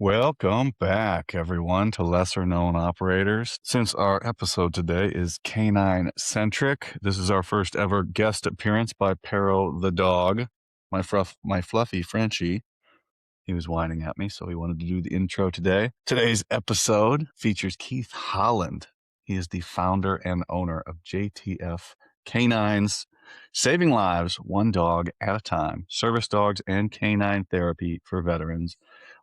Welcome back, everyone, to Lesser Known Operators. Since our episode today is canine centric, this is our first ever guest appearance by Pero the dog, my fluffy Frenchie. He was whining at me, so he wanted to do the intro today. Today's episode features Keith Holland. He is the founder and owner of JTF K9s, saving lives one dog at a time, service dogs and canine therapy for veterans,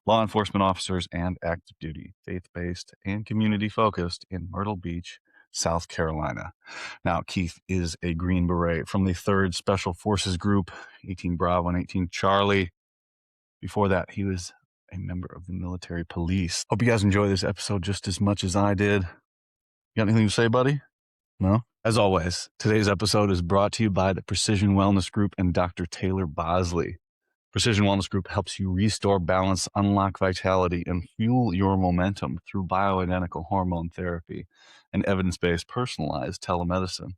law enforcement officers, and active duty, faith-based and community-focused in Myrtle Beach, South Carolina. Now, Keith is a Green Beret from the 3rd Special Forces Group, 18 Bravo and 18 Charlie. Before that, he was a member of the military police. Hope you guys enjoy this episode just as much as I did. You got anything to say, buddy? No? As always, today's episode is brought to you by the Precision Wellness Group and Dr. Taylor Bosley. Precision Wellness Group helps you restore balance, unlock vitality, and fuel your momentum through bioidentical hormone therapy and evidence-based personalized telemedicine.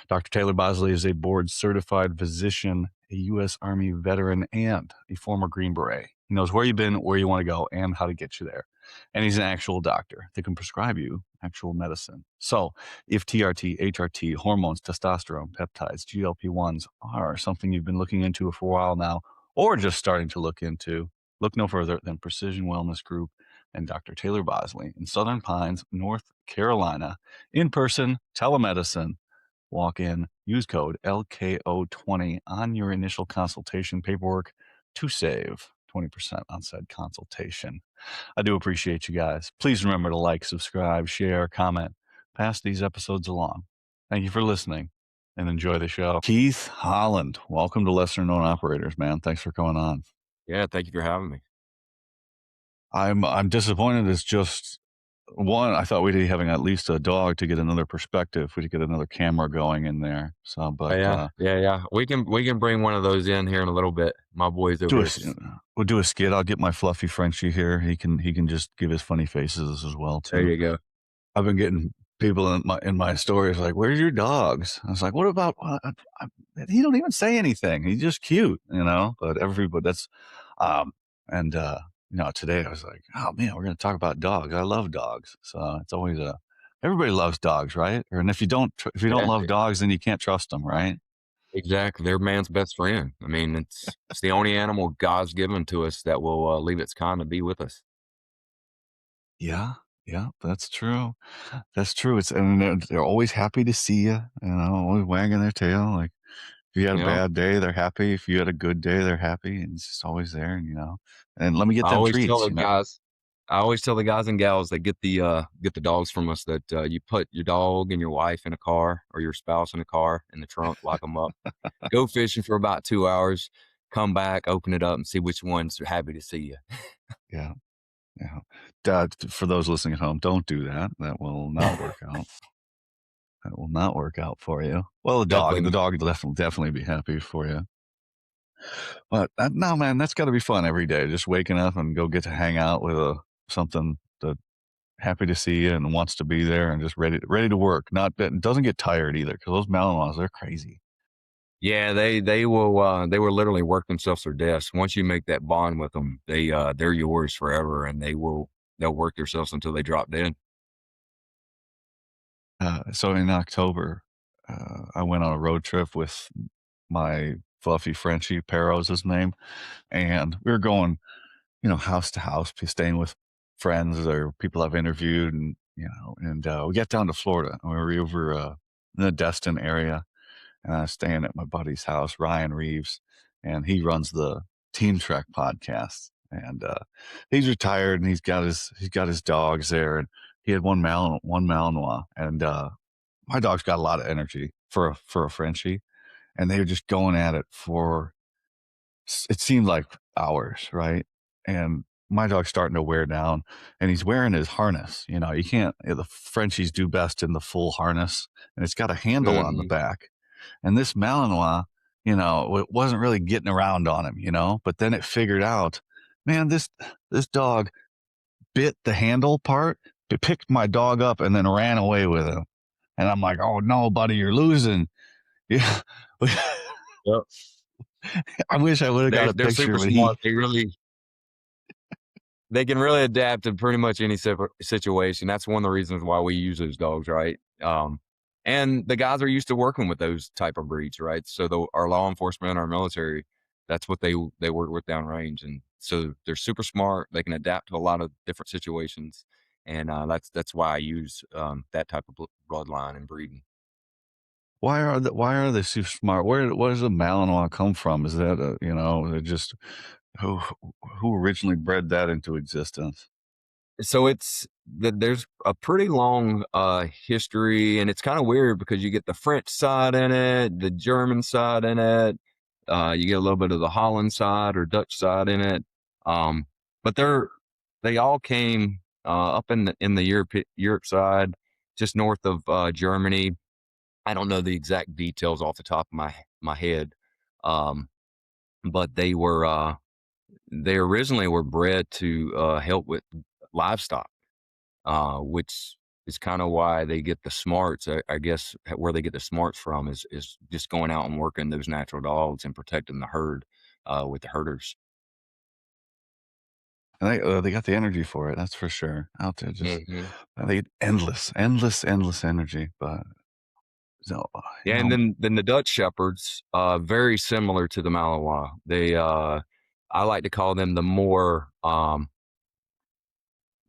Dr. Taylor Bosley is a board-certified physician, a U.S. Army veteran, and a former Green Beret. He knows where you've been, where you want to go, and how to get you there. And he's an actual doctor that can prescribe you actual medicine. So if TRT, HRT, hormones, testosterone, peptides, GLP-1s are something you've been looking into for a while now, or just starting to look into, look no further than Precision Wellness Group and Dr. Taylor Bosley in Southern Pines, North Carolina. In-person telemedicine. Walk in, use code LKO20 on your initial consultation paperwork to save 20% on said consultation. I do appreciate you guys. Please remember to like, subscribe, share, comment, pass these episodes along. Thank you for listening and enjoy the show. Keith Holland, welcome to Lesser Known Operators, man. Thanks for coming on. Yeah, thank you for having me. I'm disappointed. It's just one. I thought we'd be having at least a dog to get another perspective. We could get another camera going in there. So, but Yeah. We can bring one of those in here in a little bit. My boys over here. we'll do a skit. I'll get my fluffy Frenchie here. He can just give his funny faces as well too. There you go. I've been getting people in my stories like, "Where's your dogs?" I was like, "What about?" He don't even say anything. He's just cute, you know. But everybody, that's and today I was like, "Oh man, we're going to talk about dogs. I love dogs." So it's always everybody loves dogs, right? And if you don't love dogs, then you can't trust them, right? Exactly. They're man's best friend. I mean, it's the only animal God's given to us that will leave its kind to be with us. Yeah, that's true. That's true. And they're always happy to see you. You know, always wagging their tail. Like if you had a bad day, they're happy. If you had a good day, they're happy, and it's just always there. And let me get I them always tell treats. the guys, I always tell the guys and gals that get the dogs from us that you put your dog and your wife in a car or your spouse in a car in the trunk, lock them up, go fishing for about 2 hours, come back, open it up, and see which ones are happy to see you. Yeah. For those listening at home, don't do that. That will not work out. That will not work out for you. Well, the dog will definitely be happy for you. But no, man, that's got to be fun every day. Just waking up and go get to hang out with something that happy to see you and wants to be there and just ready to work. Doesn't get tired either, because those Malinois, they're crazy. Yeah, they will literally work themselves to death. Once you make that bond with them, they're yours forever, and they'll work themselves until they drop dead. So in October, I went on a road trip with my fluffy Frenchie. Pero's his name, and we were going, house to house, staying with friends or people I've interviewed, and we got down to Florida, and we were over in the Destin area, and I was staying at my buddy's house, Ryan Reeves, and he runs the Team Trek podcast, and he's retired, and he's got his dogs there, and he had one Malinois, and my dog's got a lot of energy for a Frenchie, and they were just going at it for, it seemed like hours, right? And my dog's starting to wear down, and he's wearing his harness. You can't, the Frenchies do best in the full harness, and it's got a handle on the back. And this Malinois, it wasn't really getting around on him, but then it figured out, man, this dog bit the handle part, it picked my dog up and then ran away with him. And I'm like, "Oh no, buddy, you're losing." Yeah. Yep. I wish I would have got a They're picture. super smart. They really they can really adapt to pretty much any situation. That's one of the reasons why we use those dogs, right? And the guys are used to working with those type of breeds, right? So our law enforcement, our military, that's what they work with downrange, and so they're super smart. They can adapt to a lot of different situations, and that's why I use that type of bloodline and breeding. Why are they so smart? Where does the Malinois come from? Is that they're just who who originally bred that into existence? So there's a pretty long history, and it's kind of weird because you get the French side in it, the German side in it, you get a little bit of the Holland side or Dutch side in it. um, but they all came up in the Europe side, just north of Germany. I don't know the exact details off the top of my head, um, but they originally were bred to help with livestock, which is kind of why they get the smarts. I guess where they get the smarts from is just going out and working those natural dogs and protecting the herd with the herders. And they got the energy for it, that's for sure. Out there, just Hmm. they endless energy. But no, Yeah, and then the Dutch shepherds, very similar to the Malinois. I like to call them the more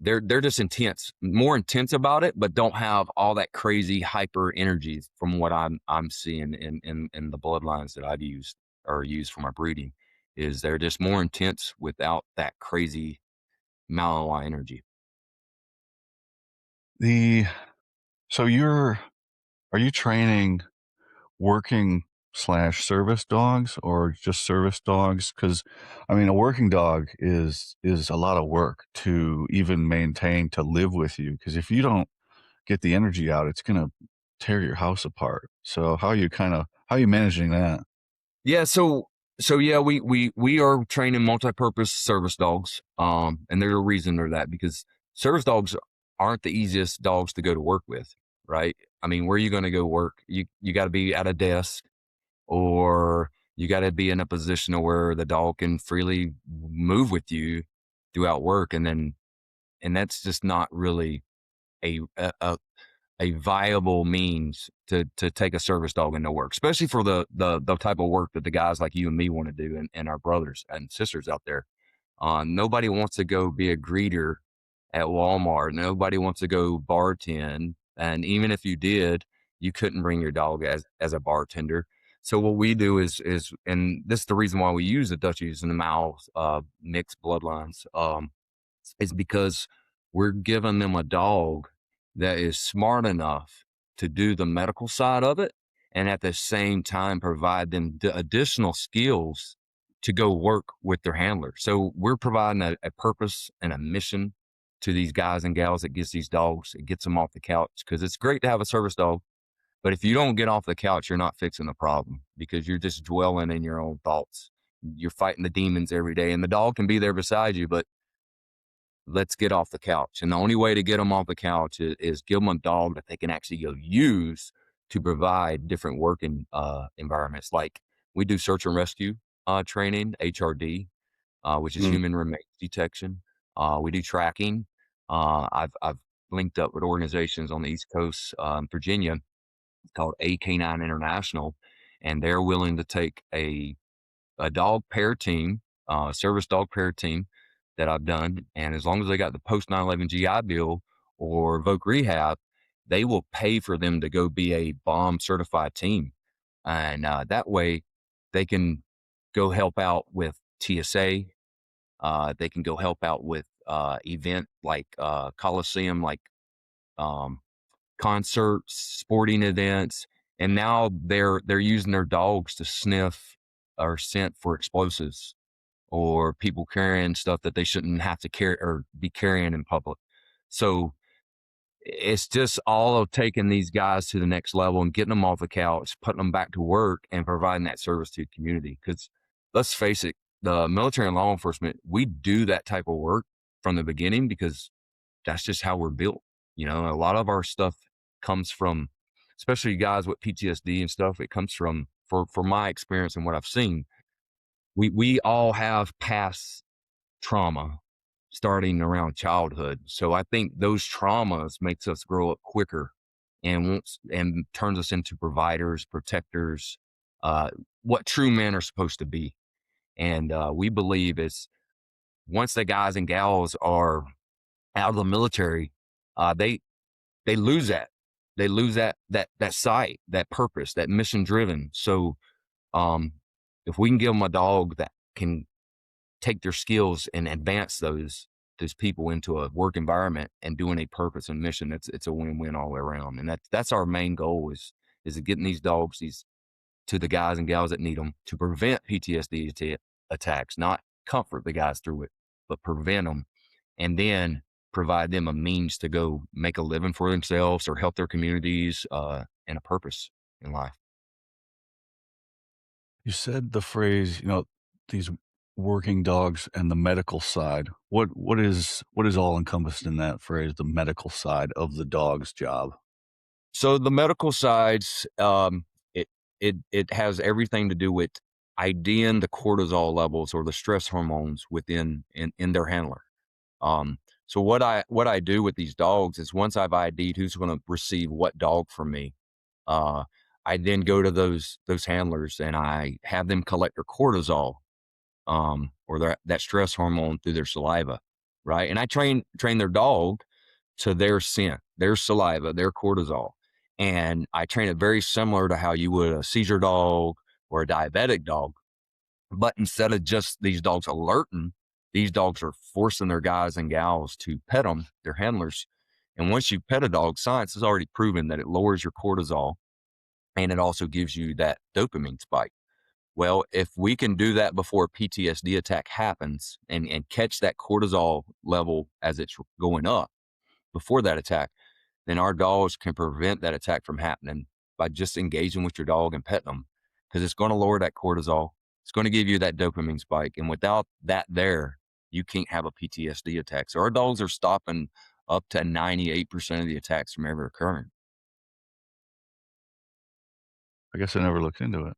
they're just intense, more intense about it, but don't have all that crazy hyper energy from what I'm seeing in the bloodlines that I've used or used for my breeding. Is they're just more intense without that crazy Malinois energy. the so are you training working slash service dogs or just service dogs? Because I mean, a working dog is a lot of work to even maintain to live with you. Because if you don't get the energy out, it's gonna tear your house apart. So how are you managing that? Yeah, so yeah, we are training multi-purpose service dogs, and there's a reason for that because service dogs aren't the easiest dogs to go to work with, right? I mean, where are you going to go work? You got to be at a desk, or you got to be in a position of where the dog can freely move with you throughout work, and that's just not really a a, a viable means to take a service dog into work, especially for the type of work that the guys like you and me want to do, and our brothers and sisters out there. Nobody wants to go be a greeter at Walmart. Nobody wants to go bartend. And even if you did, you couldn't bring your dog as a bartender. So what we do is, and this is the reason why we use the Dutchies and the Mals mixed bloodlines, is because we're giving them a dog that is smart enough to do the medical side of it, and at the same time provide them additional skills to go work with their handler. So we're providing a purpose and a mission to these guys and gals that gets these dogs. It gets them off the couch because it's great to have a service dog, but if you don't get off the couch, you're not fixing the problem because you're just dwelling in your own thoughts. You're fighting the demons every day, and the dog can be there beside you, but let's get off the couch. And the only way to get them off the couch is give them a dog that they can actually go use to provide different working environments. Like we do search and rescue training, HRD, which is Mm. human remains detection. We do tracking. I've linked up with organizations on the East Coast, Virginia, called AK9 International, and they're willing to take a dog pair team, service dog pair team that I've done. And as long as they got the post 9/11 GI Bill or Voc Rehab, they will pay for them to go be a bomb certified team. And that way they can go help out with TSA. They can go help out with event like Coliseum, like um, concerts, sporting events, and now they're using their dogs to sniff or scent for explosives or people carrying stuff that they shouldn't have to carry or be carrying in public. So it's just all of taking these guys to the next level and getting them off the couch, putting them back to work, and providing that service to the community. Because let's face it, the military and law enforcement, we do that type of work from the beginning because that's just how we're built. You know, a lot of our stuff comes from, especially guys with PTSD and stuff. It comes from, for my experience and what I've seen, we all have past trauma starting around childhood. So I think those traumas makes us grow up quicker and turns us into providers, protectors, uh, what true men are supposed to be. And we believe is once the guys and gals are out of the military, they lose that. They lose that sight, that purpose, that mission driven. So um, if we can give them a dog that can take their skills and advance those people into a work environment and doing a purpose and mission, it's a win-win all the way around. And that's our main goal is getting these dogs these to the guys and gals that need them to prevent PTSD attacks, not comfort the guys through it, but prevent them, and then provide them a means to go make a living for themselves or help their communities and a purpose in life. You said the phrase, these working dogs and the medical side. What is all encompassed in that phrase, the medical side of the dog's job? So the medical sides, it has everything to do with IDing the cortisol levels or the stress hormones in their handler. Um, so what I do with these dogs is once I've ID'd who's going to receive what dog from me, uh, I then go to those handlers and I have them collect their cortisol, or that stress hormone through their saliva, right? And I train their dog to their scent, their saliva, their cortisol. And I train it very similar to how you would a seizure dog or a diabetic dog. But instead of just these dogs alerting, these dogs are forcing their guys and gals to pet them, their handlers. And once you pet a dog, science has already proven that it lowers your cortisol and it also gives you that dopamine spike. Well, if we can do that before a PTSD attack happens and catch that cortisol level as it's going up before that attack, then our dogs can prevent that attack from happening by just engaging with your dog and petting them because it's going to lower that cortisol. It's going to give you that dopamine spike. And without that there, you can't have a PTSD attack. So our dogs are stopping up to 98% of the attacks from ever occurring. I guess I never looked into it.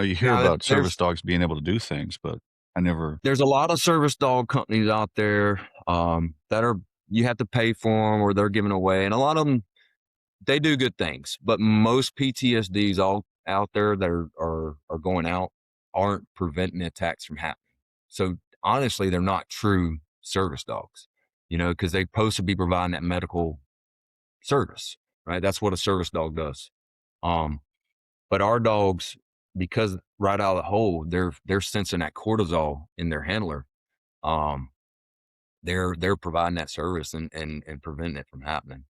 You hear Now, about service dogs being able to do things, but I never. there's a lot of service dog companies out there that are, you have to pay for them or they're giving away. And a lot of them, they do good things, but most PTSDs all out there that are going out aren't preventing attacks from happening. So honestly, they're not true service dogs, because they're supposed to be providing that medical service, right? That's what a service dog does. Um, but our dogs, because right out of the hole, they're sensing that cortisol in their handler. Um, they're providing that service and preventing it from happening.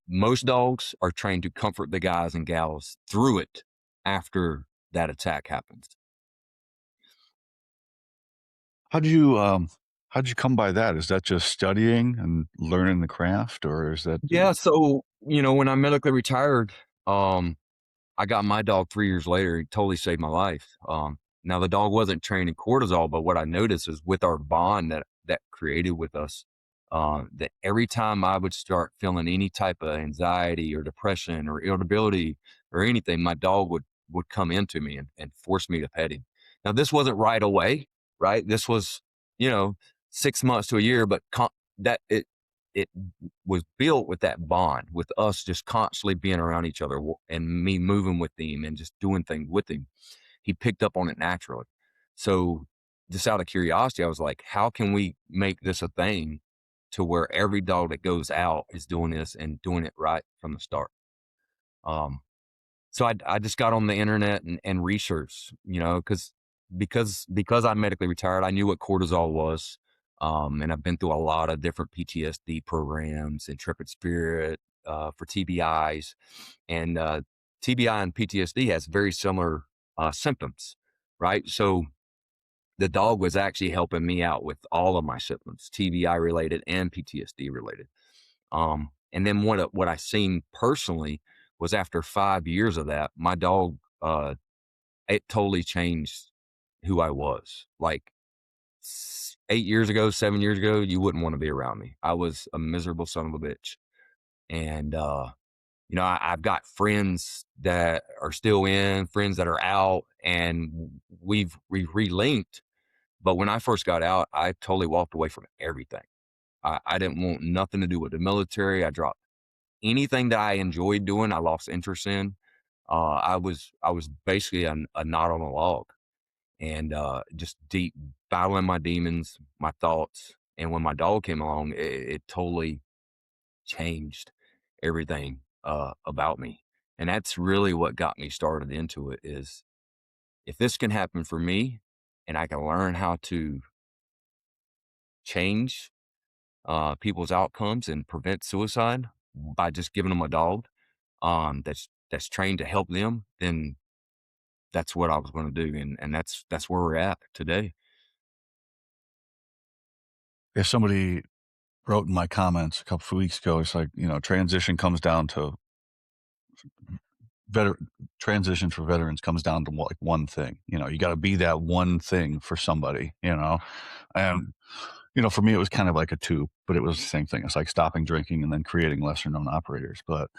Most dogs are trained to comfort the guys and gals through it after that attack happens. How'd you come by that? Is that just studying and learning the craft, or is that Yeah, so when I medically retired, um, I got my dog 3 years later. He totally saved my life. Now the dog wasn't trained in cortisol, but what I noticed is with our bond that created with us, that every time I would start feeling any type of anxiety or depression or irritability or anything, my dog would come into me and force me to pet him. Now this wasn't right away, right? This was, you know, 6 months to a year, but that it was built with that bond with us just constantly being around each other and me moving with him and just doing things with him. He picked up on it naturally. So just out of curiosity, I was like, how can we make this a thing to where every dog that goes out is doing this and doing it right from the start? Um, so I just got on the internet and researched, because I'm medically retired, I knew what cortisol was. And I've been through a lot of different PTSD programs, Intrepid Spirit, for TBIs. And TBI and PTSD has very similar symptoms, right? So the dog was actually helping me out with all of my symptoms, TBI related and PTSD related. And then what I seen personally was after 5 years of that, my dog, it totally changed who I was. Like 8 years ago, 7 years ago, you wouldn't want to be around me. I was a miserable son of a bitch. And, I've got friends that are still in, friends that are out, and we've relinked, But when I first got out, I totally walked away from everything. I didn't want nothing to do with the military. I dropped anything that I enjoyed doing. I lost interest in. I was basically a knot on a log, and just deep battling my demons, my thoughts. And when my dog came along, it totally changed everything about me. And that's really what got me started into it. Is if this can happen for me, and I can learn how to change people's outcomes and prevent suicide by just giving them a dog that's trained to help them, then that's what I was going to do, and that's where we're at today. If somebody wrote in my comments a couple of weeks ago, it's like, transition comes down to transition for veterans comes down to like one thing. You got to be that one thing for somebody, and for me it was kind of like a two, but it was the same thing. It's like stopping drinking and then creating lesser known operators. But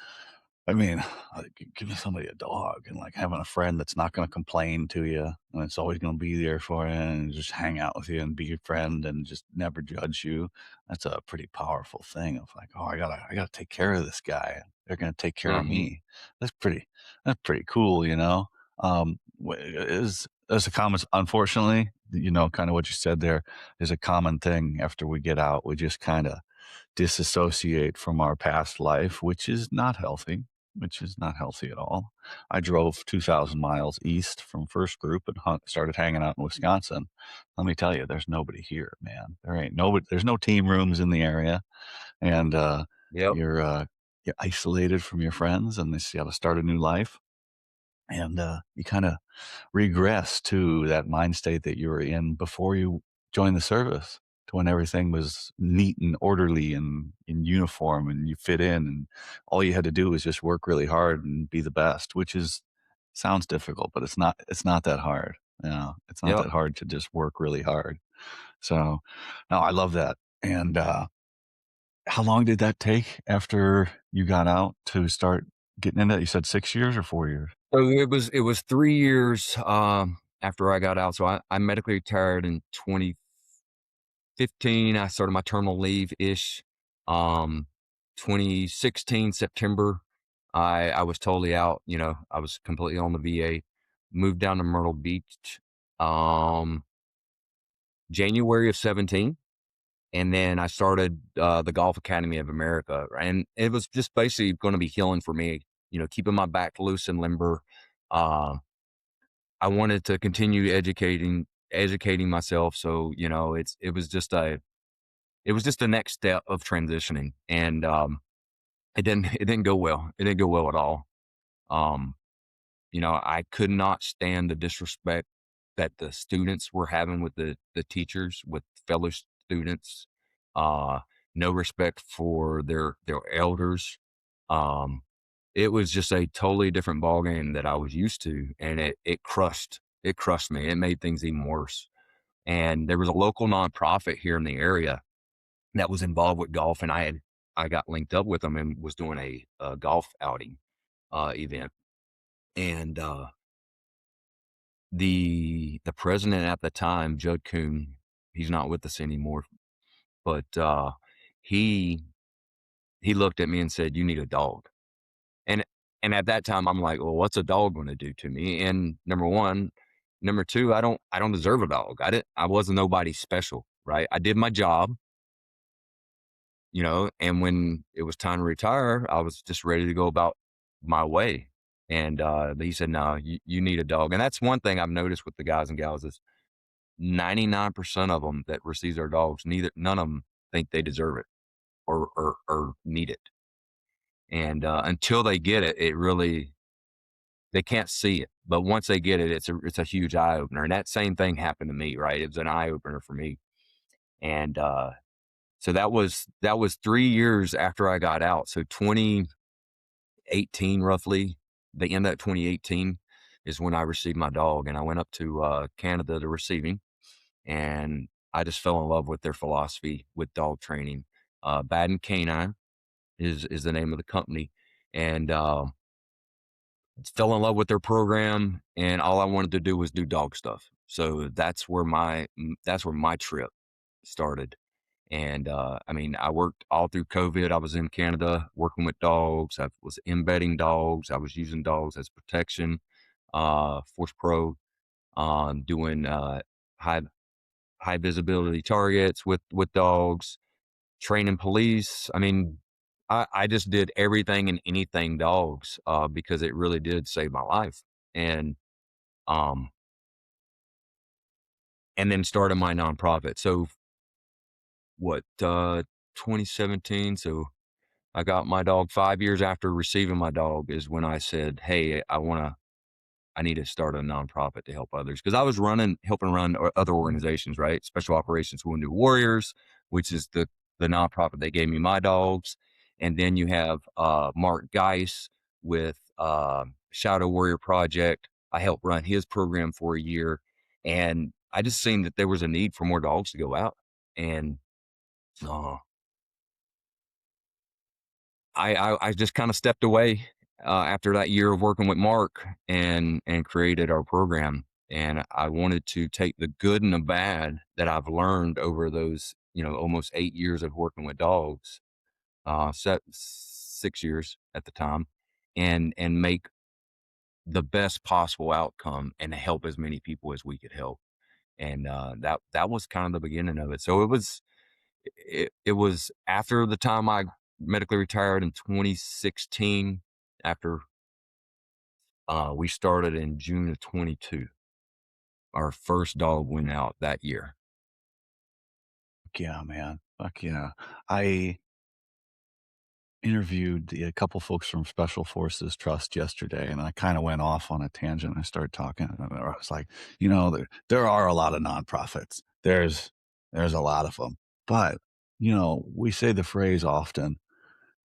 I mean, like, giving somebody a dog and like having a friend that's not going to complain to you and it's always going to be there for you and just hang out with you and be your friend and just never judge you. That's a pretty powerful thing of like, oh, I gotta take care of this guy. They're going to take care of Hmm. me. That's pretty, that's pretty cool. Is as a common, unfortunately, kind of what you said there is a common thing after we get out. We just kind of disassociate from our past life, which is not healthy at all. I drove 2,000 miles east from first group and started hanging out in Wisconsin. Let me tell you, there's nobody here, man. There ain't nobody. There's no team rooms in the area, and Yep. you're you're isolated from your friends, and you got to start a new life, and you kind of regress to that mind state that you were in before you joined the service, to when everything was neat and orderly and in uniform and you fit in and all you had to do was just work really hard and be the best, which is sounds difficult, but it's not that hard. It's not Yep. that hard to just work really hard. So no, I love that. And how long did that take after you got out to start getting into it? You said 6 years or 4 years? So it was 3 years after I got out. So I medically retired in 2015. I started my terminal leave ish. Um, 2016 September, I was totally out. I was completely on the VA. Moved down to Myrtle Beach, um, January of 17. And then I started the Golf Academy of America, and it was just basically going to be healing for me. Keeping my back loose and limber. Uh, I wanted to continue educating myself. So it was just the next step of transitioning, and it didn't go well. It didn't go well at all. Um, I could not stand the disrespect that the students were having with the teachers, with fellow students. Uh, no respect for their elders. Um, it was just a totally different ballgame that I was used to, and it crushed me. It made things even worse. And there was a local nonprofit here in the area that was involved with golf, and I got linked up with them and was doing a golf outing event. And the president at the time, Judd Kuhn, he's not with us anymore, but he he looked at me and said, "You need a dog." And and at that time, I'm like, "Well, what's a dog going to do to me?" And number one, number two, I don't deserve a dog. I wasn't nobody special, right? I did my job, and when it was time to retire, I was just ready to go about my way. And he said, "No, you need a dog." And that's one thing I've noticed with the guys and gals is 99% of them that receives their dogs, none of them think they deserve it or need it. And until they get it, they can't see it. But once they get it, it's a huge eye opener. And that same thing happened to me, right? It was an eye opener for me. And so that was 3 years after I got out. So 2018, roughly, the end of 2018 is when I received my dog, and I went up to Canada to receive him, and I just fell in love with their philosophy with dog training. Baden Canine is the name of the company, and fell in love with their program. And all I wanted to do was do dog stuff. So that's where my trip started. And I mean, I worked all through COVID. I was in Canada working with dogs. I was embedding dogs. I was using dogs as protection, Force Pro, doing high high visibility targets with dogs, training police. I mean, I just did everything and anything dogs because it really did save my life. And um, and then started my nonprofit. So what 2017. So I got my dog 5 years after receiving my dog is when I said, hey, I need to start a nonprofit to help others, because I was helping run other organizations, right? Special Operations Wounded Warriors, which is the nonprofit that gave me my dogs. And then you have Mark Geis with Shadow Warrior Project. I helped run his program for a year, and I just seen that there was a need for more dogs to go out. And uh, I just kind of stepped away after that year of working with Mark and created our program. And I wanted to take the good and the bad that I've learned over those, almost 8 years of working with dogs, 6 years at the time, and make the best possible outcome and help as many people as we could help. And that was kind of the beginning of it. So it was after the time I medically retired in 2016. After we started in June of 22, our first dog went out that year. Fuck yeah, man. Fuck yeah. I interviewed a couple folks from Special Forces Trust yesterday, and I kind of went off on a tangent. I started talking, and I was like, there are a lot of nonprofits. There's a lot of them, but we say the phrase often.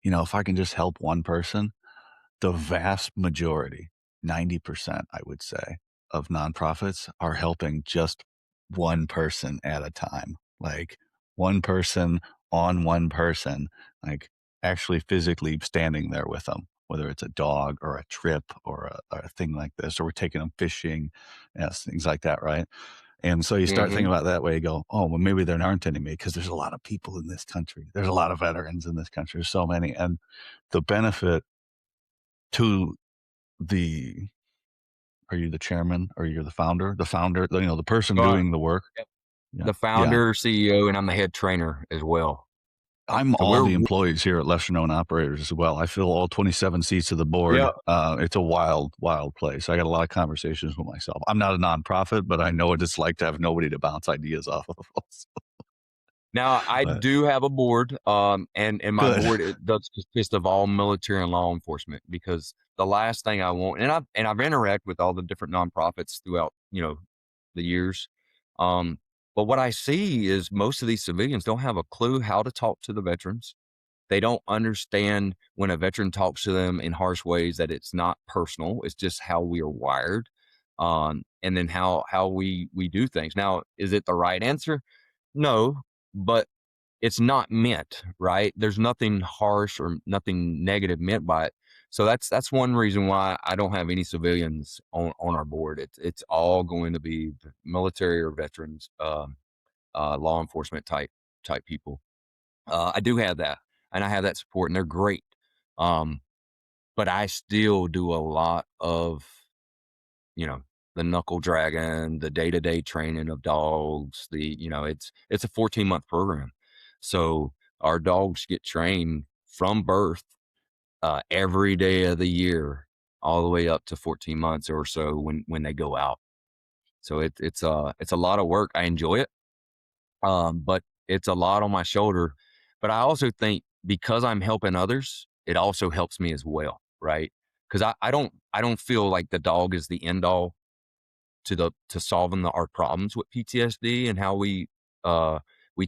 If I can just help one person, the vast majority, 90%, I would say, of nonprofits are helping just one person at a time. Like one person on one person, like actually physically standing there with them, whether it's a dog or a trip or a thing like this, or we're taking them fishing, yes, things like that, right? And so you start thinking Hmm. about it that way, you go, oh, well, maybe there aren't any, because there's a lot of people in this country. There's a lot of veterans in this country. There's so many. And the benefit to the are you the chairman or you're the founder? The founder, the person So doing the work. yep, Yeah. the Yeah. founder, CEO, and I'm the head trainer as well. I'm So all the employees here at Lesser Known Operators as well. I fill all 27 seats of the board. yeah. It's a wild, wild place. I got a lot of conversations with myself. I'm not a nonprofit, but I know what it's like to have nobody to bounce ideas off of. Now I But do have a board, and my good. board, it does consist of all military and law enforcement, because the last thing I want, and I've interacted with all the different nonprofits throughout, the years. Um, but what I see is most of these civilians don't have a clue how to talk to the veterans. They don't understand when a veteran talks to them in harsh ways that it's not personal. It's just how we are wired, and then how we do things. Now, is it the right answer? No, but it's not meant, right? There's nothing harsh or nothing negative meant by it. So that's one reason why I don't have any civilians on our board. It's all going to be military or veterans, law enforcement type people. I do have that, and I have that support, and they're great. Um, but I still do a lot of, you know, the knuckle dragging, the day-to-day training of dogs. It's a 14-month program. So our dogs get trained from birth, every day of the year, all the way up to 14 months or so when they go out. So it's a lot of work. I enjoy it. But it's a lot on my shoulder. But I also think because I'm helping others, it also helps me as well, right? Because I don't feel like the dog is the end all to solving our problems with PTSD and how we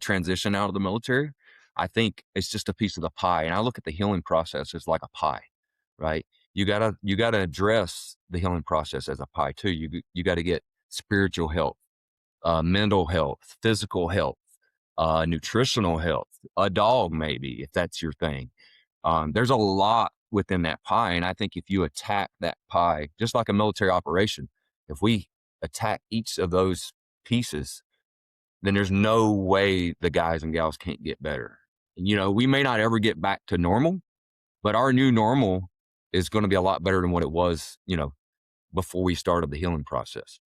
transition out of the military. I think it's just a piece of the pie, and I look at the healing process as like a pie, right? You gotta address the healing process as a pie too. You got to get spiritual health, mental health, physical health, nutritional health, a dog maybe if that's your thing. There's a lot within that pie, and I think if you attack that pie, just like a military operation, if we attack each of those pieces, then there's no way the guys and gals can't get better. We may not ever get back to normal, but our new normal is going to be a lot better than what it was, before we started the healing process.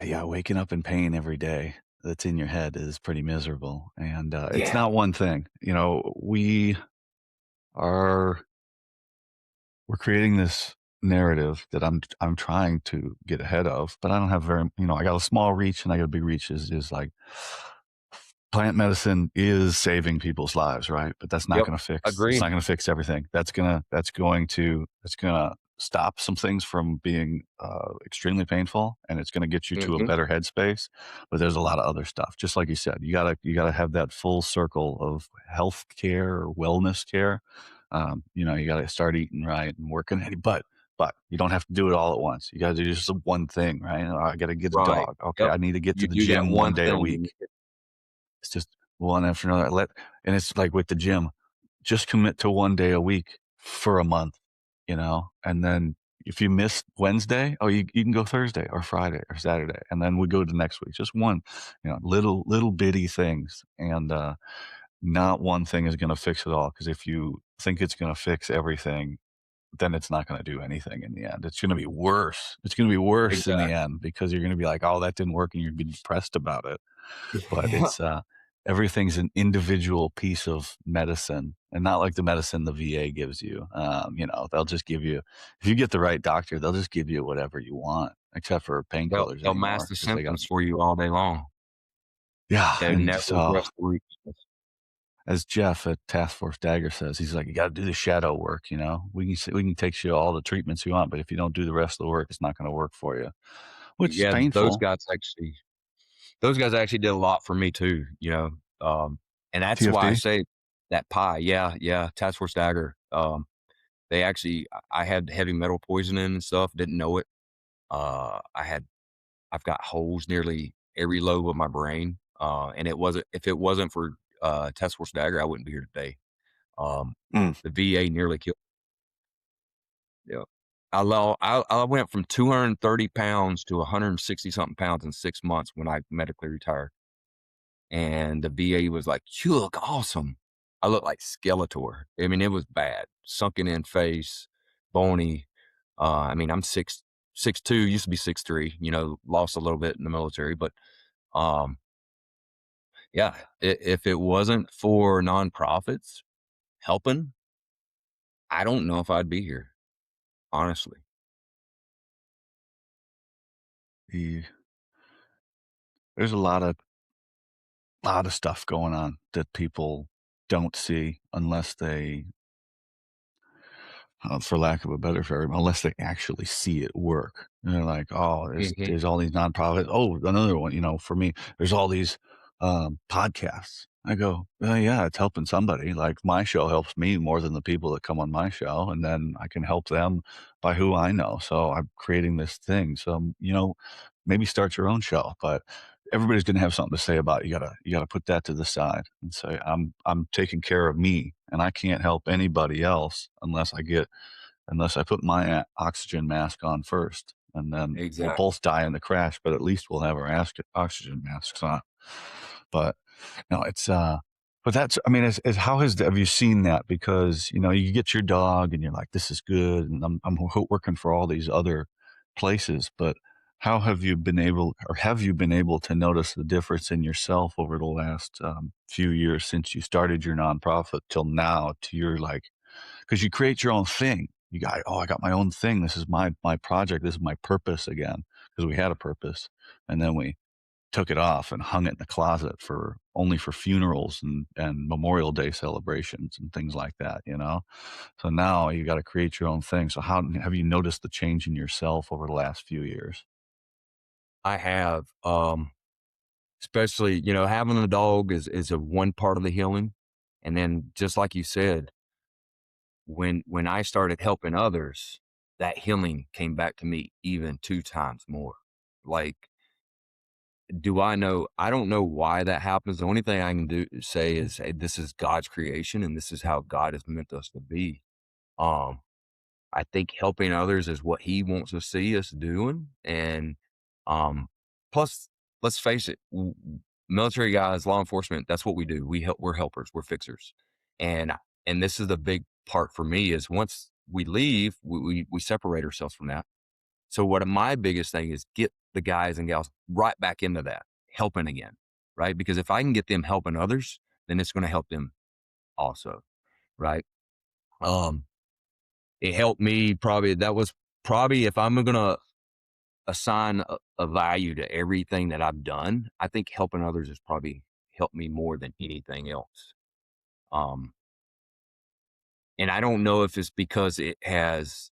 Yeah, waking up in pain every day that's in your head is pretty miserable, and, it's Yeah. not one thing. Are we're creating this narrative that I'm trying to get ahead of, but I don't have I got a small reach and I got a big reach is like plant medicine is saving people's lives, right? But that's not Yep. going to fix it's Agree. not going to fix everything. That's going to stop some things from being extremely painful, and it's going to get you to a Hmm. better headspace. But there's a lot of other stuff. Just like you said, you got to have that full circle of health care or wellness care. You got to start eating right and working, but you don't have to do it all at once. You got to do just one thing, right? Oh, I got to get a Right. dog. Okay, Yep. I need to get to You the do that gym one one day a thing. week. It's just one after another. And it's like with the gym, just commit to one day a week for a month, and then if you miss Wednesday, oh, you can go Thursday or Friday or Saturday, and then we go to next week. Just one, little bitty things, and not one thing is going to fix it all. Because if you think it's going to fix everything, then it's not going to do anything in the end. It's going to be worse. It's going to be worse in the Exactly. end because you're going to be like, oh, that didn't work, and you're going to be depressed about it. But Yeah. everything's an individual piece of medicine, and not like the medicine the VA gives you. They'll just give you, if you get the right doctor, they'll just give you whatever you want, except for painkillers They'll mask anymore the because they got, symptoms for you all day long. yeah. They And never so, address the root cause. as Jeff at Task Force Dagger says, he's like, you got to do the shadow work. We can take you all the treatments you want, but if you don't do the rest of the work, it's not going to work for you, which is Yeah, painful. those guys actually did a lot for me too, and that's why I TFD. say that pie. Yeah, yeah, Task Force Dagger. They actually, I had heavy metal poisoning and stuff. Didn't know it. I've got holes nearly every lobe of my brain. And if it wasn't for Task Force Dagger, I wouldn't be here today. Um, Mm. the VA nearly killed. Yeah. I went from 230 pounds to 160 something pounds in 6 months when I medically retired. And the VA was like, "You look awesome." I look like Skeletor. I mean, it was bad. Sunken in face, bony. I'm 6'2", used to be 6'3", lost a little bit in the military, but um, yeah, if it wasn't for nonprofits helping, I don't know if I'd be here, honestly. The, there's a lot of stuff going on that people don't see unless they, for lack of a better term, unless they actually see it work. And they're like, oh, there's Mhm. there's all these nonprofits. Oh, another one. For me, there's all these podcasts. I go, yeah, it's helping somebody. Like my show helps me more than the people that come on my show, and then I can help them by who I know. So I'm creating this thing. So maybe start your own show, but everybody's going to have something to say about it. You gotta put that to the side and say, I'm taking care of me, and I can't help anybody else unless I put my oxygen mask on first, and then we'll Exactly. both die in the crash, but at least we'll have our oxygen masks on. But no, but that's, I mean, have you seen that? Because, you get your dog and you're like, this is good. And I'm working for all these other places, but how have you been able to notice the difference in yourself over the last few years since you started your nonprofit till now to your like, because you create your own thing. I got my own thing. This is my project. This is my purpose again, because we had a purpose, and then we took it off and hung it in the closet for only for funerals and Memorial Day celebrations and things like that. So now you got to create your own thing. So how have you noticed the change in yourself over the last few years? I have, especially, having a dog is a one part of the healing. And then just like you said, when I started helping others, that healing came back to me even 2 times more. Like, do I know? I don't know why that happens. The only thing I can say is, hey, this is God's creation and this is how God has meant us to be. Um, I think helping others is what he wants to see us doing. And um, plus, let's face it, military guys, law enforcement, that's what we do. We're helpers, we're fixers. And and this is the big part for me is once we leave, we separate ourselves from that. So what my biggest thing is get the guys and gals right back into that, helping again, right? Because if I can get them helping others, then it's going to help them also, right? Um, it helped me probably. That was probably if I'm going to assign a value to everything that I've done, I think helping others has probably helped me more than anything else. Um, and I don't know if it's because it has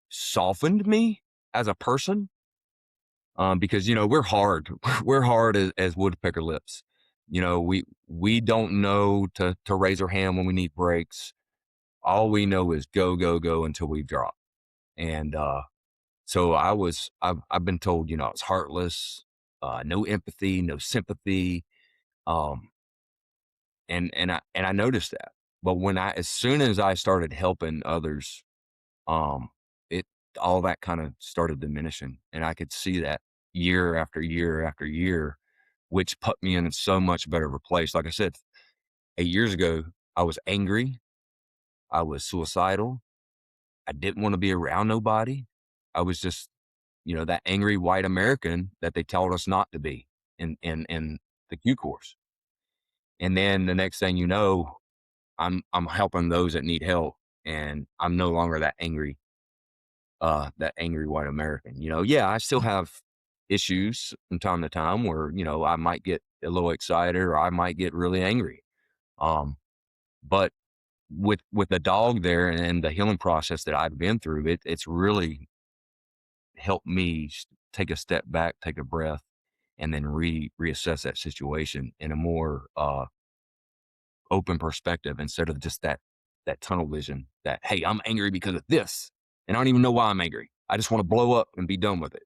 softened me as a person. Because we're hard, we're hard as woodpecker lips. We don't know to raise our hand when we need breaks. All we know is go go go until we drop. And so I've been told I was heartless, no empathy, no sympathy, um, and I noticed that. But as soon as I started helping others, um, it all that kind of started diminishing, and I could see that year after year after year, which put me in a so much better of a place. Like I said, 8 years ago, I was angry, I was suicidal, I didn't want to be around nobody. I was just, that angry white American that they told us not to be in the Q course. And then the next thing you know, I'm helping those that need help, and I'm no longer that angry white American. Yeah, I still have issues from time to time where, I might get a little excited or I might get really angry. Um, but with the dog there and the healing process that I've been through, it's really helped me take a step back, take a breath, and then reassess that situation in a more open perspective instead of just that tunnel vision that, hey, I'm angry because of this. And I don't even know why I'm angry. I just want to blow up and be done with it.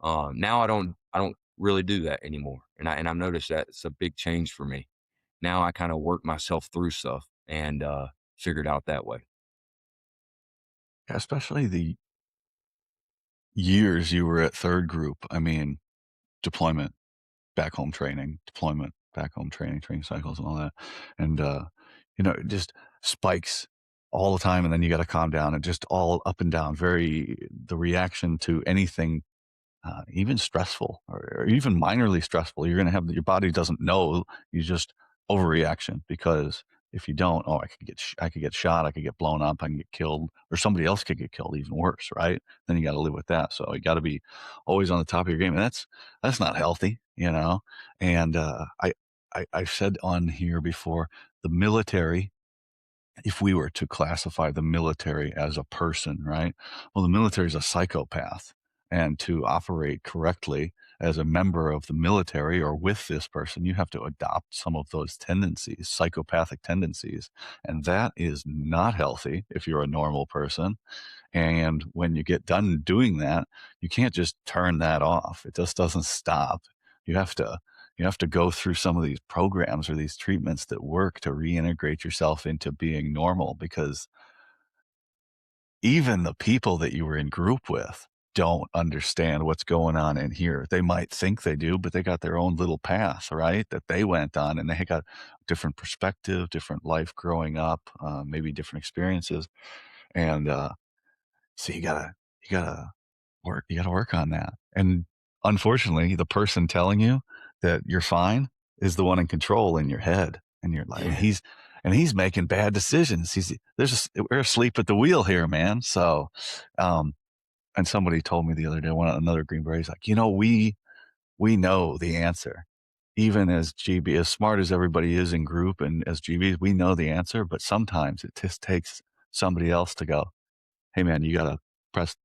Now I don't really do that anymore. And I've noticed that it's a big change for me. Now I kind of work myself through stuff and figure it out that way. Yeah, especially the years you were at third group. I mean, deployment, back home training, deployment, back home training, training cycles and all that. And, it just spikes all the time. And then you got to calm down and just all up and down. The reaction to anything even stressful or even minorly stressful, you're going to have your body doesn't know. You just overreaction because if you don't, oh, I could get shot, I could get blown up, I can get killed, or somebody else could get killed, even worse, right? Then you got to live with that. So you got to be always on the top of your game, and that's not healthy, And I've said on here before, the military, if we were to classify the military as a person, right? Well, the military is a psychopath. And to operate correctly as a member of the military or with this person, you have to adopt some of those tendencies, psychopathic tendencies. And that is not healthy if you're a normal person. And when you get done doing that, you can't just turn that off. It just doesn't stop. You have to you have to go through some of these programs or these treatments that work to reintegrate yourself into being normal, because even the people that you were in group with don't understand what's going on in here. They might think they do, but they got their own little path, right? That they went on, and they got different perspective, different life growing up, maybe different experiences. And so you gotta work on that. And unfortunately, the person telling you that you're fine is the one in control in your head, and you're like, Yeah. and he's making bad decisions. We're asleep at the wheel here, man. So, um, and somebody told me the other day, another Green Beret, he's like, we know the answer. Even as GB, as smart as everybody is in group and as GBs, we know the answer, but sometimes it just takes somebody else to go, hey man, you gotta press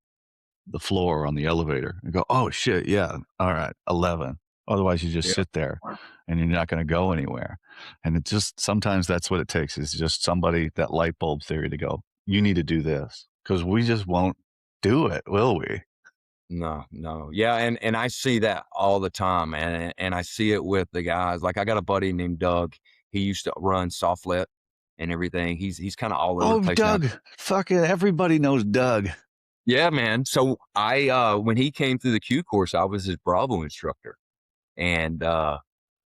the floor on the elevator and go, oh shit, yeah, all right, 11. Otherwise, you just Yeah. sit there and you're not going to go anywhere. And it just sometimes that's what it takes, is just somebody, that light bulb theory, to go, you need to do this, because we just won't do it, will we? No, no. Yeah, and I see that all the time, man, and I see it with the guys. Like, I got a buddy named Doug. He used to run soft lit. and everything. He's kind of all over the Oh, place now. Doug. Fucking everybody knows Doug. Yeah, man. So when he came through the Q course, I was his Bravo instructor. And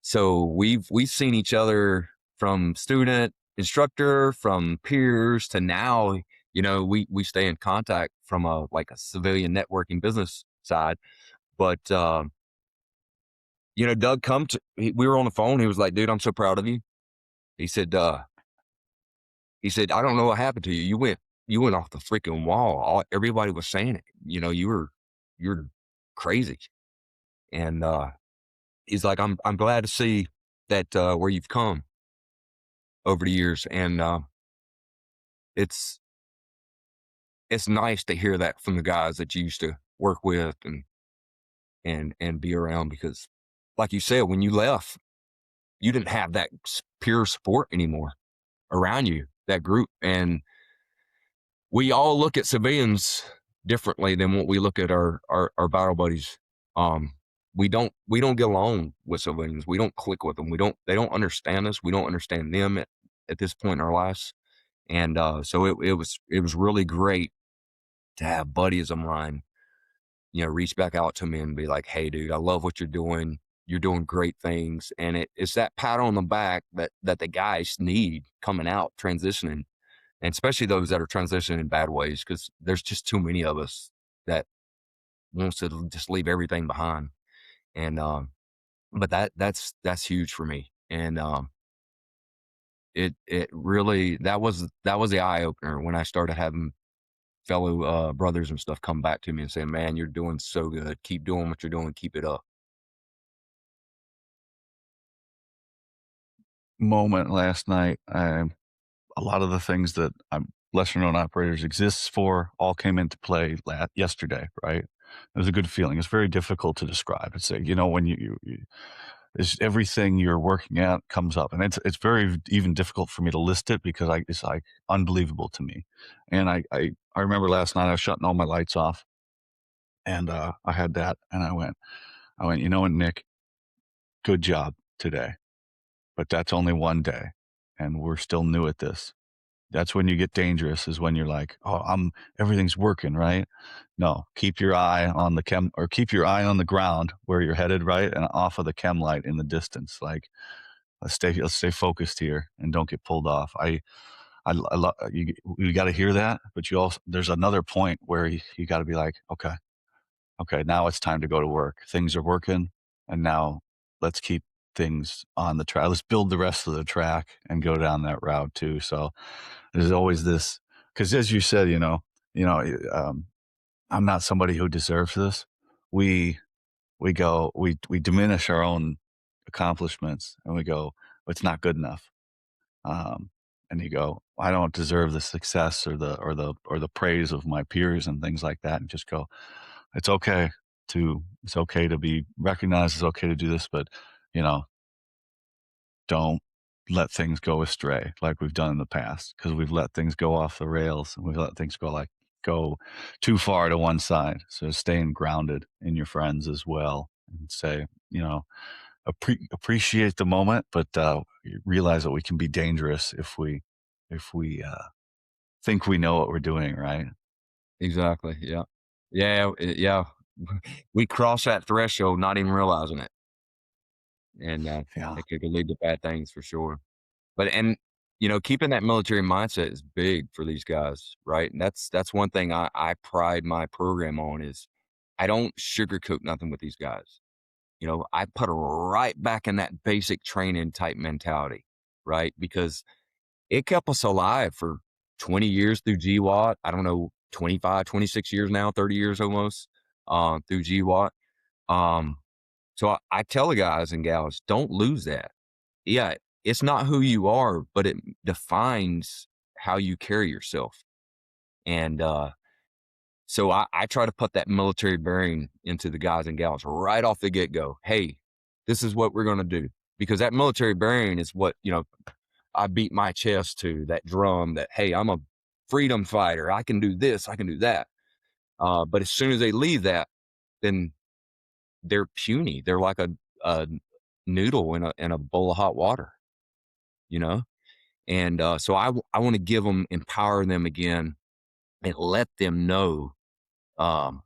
so we've seen each other from student, instructor, from peers to now, we stay in contact from a like a civilian networking business side. But Doug we were on the phone. He was like, dude, I'm so proud of you. He said, I don't know what happened to you. You went off the freaking wall. Everybody was saying it. You're crazy. And he's like, I'm glad to see that where you've come over the years, and it's it's nice to hear that from the guys that you used to work with and be around, because, like you said, when you left, you didn't have that pure support anymore around you, that group, and we all look at civilians differently than what we look at our battle buddies. Um, we don't get along with civilians. We don't click with them. They don't understand us. We don't understand them at this point in our lives. And so it was really great to have buddies of mine, reach back out to me and be like, "Hey, dude, I love what you're doing. You're doing great things." And it's that pat on the back that the guys need coming out, transitioning, and especially those that are transitioning in bad ways, because there's just too many of us that wants to just leave everything behind. And but that's huge for me. And it really that was the eye opener when I started having fellow brothers and stuff come back to me and say, "Man, you're doing so good. Keep doing what you're doing. Keep it up." Moment last night. A lot of the things that lesser known operators exists for all came into play yesterday, right? It was a good feeling. It's very difficult to describe. It's like, when it's everything you're working at comes up, and it's very even difficult for me to list it because it's like unbelievable to me. And I remember last night I was shutting all my lights off, and I had that, and I went, you know what, Nick, good job today, but that's only one day, and we're still new at this. That's when you get dangerous, is when you're like, oh, everything's working, right? No, keep your eye on the keep your eye on the ground where you're headed, right? And off of the chem light in the distance. Like, let's stay focused here and don't get pulled off. You got to hear that, but there's another point where you got to be like, okay, now it's time to go to work. Things are working, and now let's keep things on the track. Let's build the rest of the track and go down that route too. So there's always this, because as you said, I'm not somebody who deserves this. We diminish our own accomplishments, and we go, it's not good enough. And you go, I don't deserve the success or the praise of my peers and things like that, and just go, it's okay it's okay to be recognized. It's okay to do this, but you know, don't let things go astray like we've done in the past, because we've let things go off the rails, and we've let things go too far to one side. So staying grounded in your friends as well, and say, appreciate the moment, but realize that we can be dangerous if we think we know what we're doing, right? Exactly. Yeah. Yeah. Yeah. We cross that threshold, not even realizing it, and Yeah. it could lead to bad things for sure. But keeping that military mindset is big for these guys, right? And that's one thing I pride my program on is I don't sugarcoat nothing with these guys. I put 'em right back in that basic training type mentality, right? Because it kept us alive for 20 years through GWAT. I don't know, 25, 26 years now, 30 years almost, through GWAT. Um, so I tell the guys and gals, don't lose that. Yeah, it's not who you are, but it defines how you carry yourself. And so I try to put that military bearing into the guys and gals right off the get go. Hey, this is what we're going to do. Because that military bearing is what, I beat my chest to, that drum that, hey, I'm a freedom fighter. I can do this, I can do that. But as soon as they leave that, then they're puny. They're like a noodle in a bowl of hot water, you know? And so I want to give them, empower them again, and let them know um,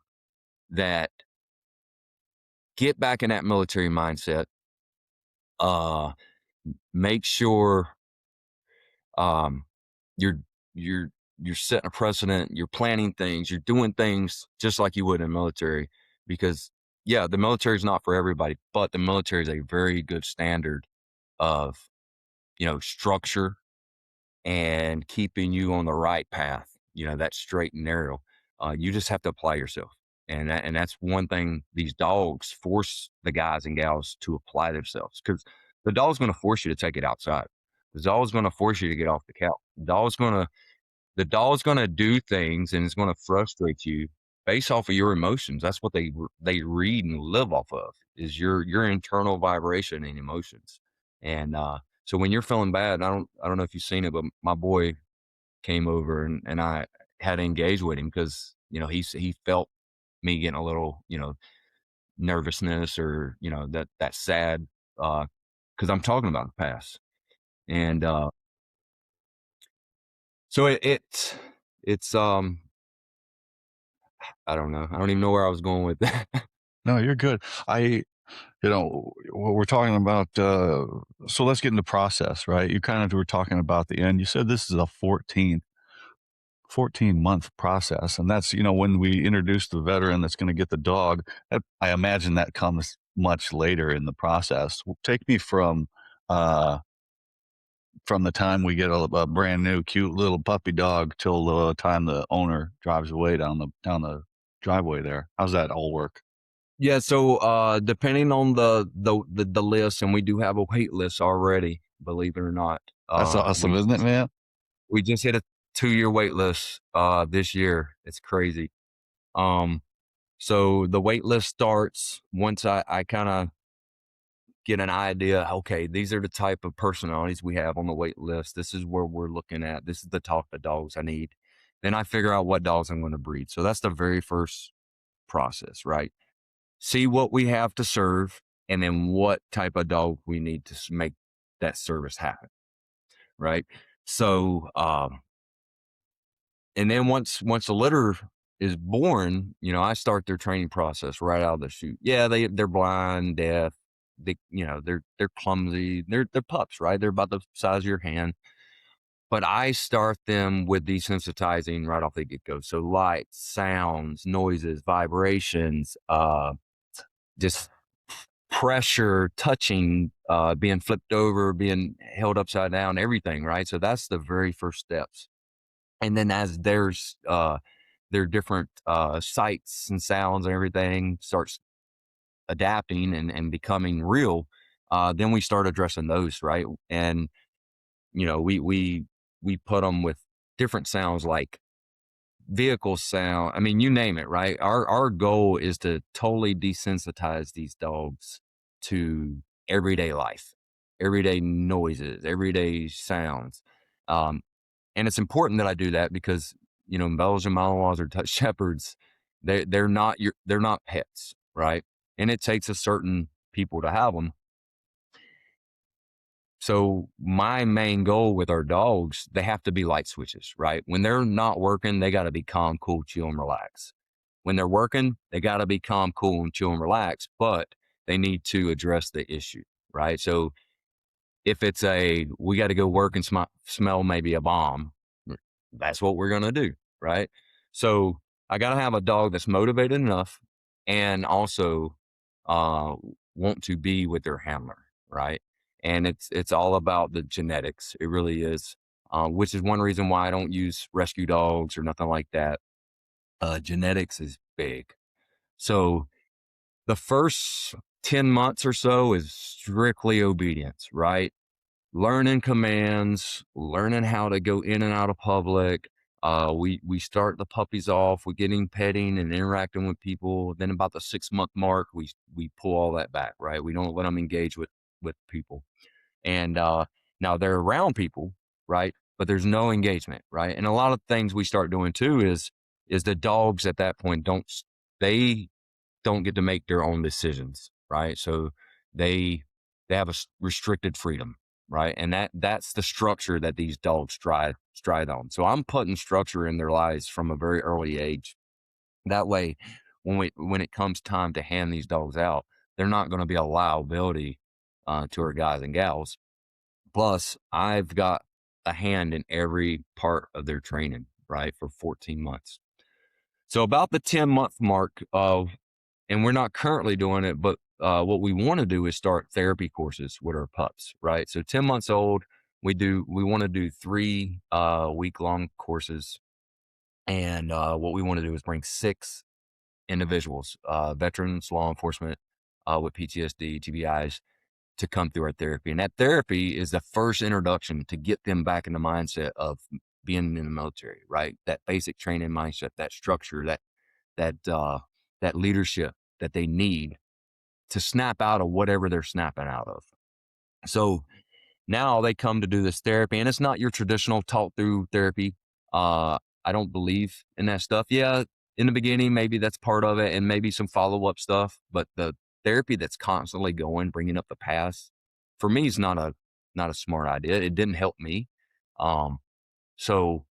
that get back in that military mindset. Uh, Make sure um, you're you're you're setting a precedent. You're planning things. You're doing things just like you would in the military. Because yeah, the military is not for everybody, but the military is a very good standard of structure and keeping you on the right path, that straight and narrow. You just have to apply yourself. And that's one thing these dogs force the guys and gals to apply themselves, because the dog's going to force you to take it outside. The dog's going to force you to get off the couch. The dog's going to do things, and it's going to frustrate you based off of your emotions. That's what they read and live off of, is your internal vibration and emotions. And so when you're feeling bad, I don't know if you've seen it, but my boy came over, and I had to engage with him because he felt me getting a little nervousness, or that sad, because I'm talking about the past. And so it's I don't know. I don't even know where I was going with that. No, you're good. What we're talking about, so let's get into process, right? You kind of were talking about the end. You said this is a 14-month process. And that's, when we introduce the veteran that's going to get the dog, I imagine that comes much later in the process. Take me from the time we get a brand new cute little puppy dog till the time the owner drives away down the driveway there. How's that all work? Yeah, so depending on the list, and we do have a wait list already, believe it or not. That's awesome, isn't it, man? We just hit a 2-year wait list this year. It's crazy. Um, so the wait list starts once I kind of get an idea. Okay, these are the type of personalities we have on the wait list. This is where we're looking at. This is the type of dogs I need. Then I figure out what dogs I'm going to breed. So that's the very first process, right? See what we have to serve, and then what type of dog we need to make that service happen, right? So and then once the litter is born, I start their training process right out of the chute. Yeah, they're blind, deaf, they're clumsy, they're pups, right? They're about the size of your hand. But I start them with desensitizing right off the get go. So lights, sounds, noises, vibrations, just pressure, touching, being flipped over, being held upside down, everything, right? So that's the very first steps. And then as their different sights and sounds and everything starts adapting and becoming real, then we start addressing those, right? And we put them with different sounds, like vehicle sound. I mean, you name it, right? Our goal is to totally desensitize these dogs to everyday life, everyday noises, everyday sounds. Um, and it's important that I do that because, Belgian Malinois or Dutch Shepherds, they're not pets, right? And it takes a certain people to have them. So my main goal with our dogs, they have to be light switches, right? When they're not working, they got to be calm, cool, chill, and relax. When they're working, they got to be calm, cool, and chill and relax, but they need to address the issue, right? So if it's we got to go work and smell maybe a bomb, that's what we're going to do, right? So I got to have a dog that's motivated enough, and also uh, want to be with their handler, right? And it's all about the genetics. It really is, which is one reason why I don't use rescue dogs or nothing like that. Genetics is big. So the first 10 months or so is strictly obedience, right? Learning commands, learning how to go in and out of public. We start the puppies off with getting petting and interacting with people. Then about the 6-month mark, we pull all that back, right? We don't let them engage with people. And now they're around people, right? But there's no engagement, right? And a lot of things we start doing too is the dogs at that point they don't get to make their own decisions, right? So they have a restricted freedom. right? And that's the structure that these dogs strive on. So I'm putting structure in their lives from a very early age. That way, when it comes time to hand these dogs out, they're not going to be a liability to our guys and gals. Plus, I've got a hand in every part of their training, right, for 14 months. So about the 10-month mark of, and we're not currently doing it, but what we want to do is start therapy courses with our pups, right? So 10 months old, we want to do 3 week-long courses. And what we want to do is bring 6 individuals, veterans, law enforcement with PTSD, TBIs, to come through our therapy. And that therapy is the first introduction to get them back in the mindset of being in the military, right? That basic training mindset, that structure, that leadership that they need to snap out of whatever they're snapping out of. So now they come to do this therapy, and it's not your traditional talk through therapy. I don't believe in that stuff. Yeah, in the beginning, maybe that's part of it, and maybe some follow up stuff. But the therapy that's constantly going, bringing up the past, for me, is not a smart idea. It didn't help me. Um, so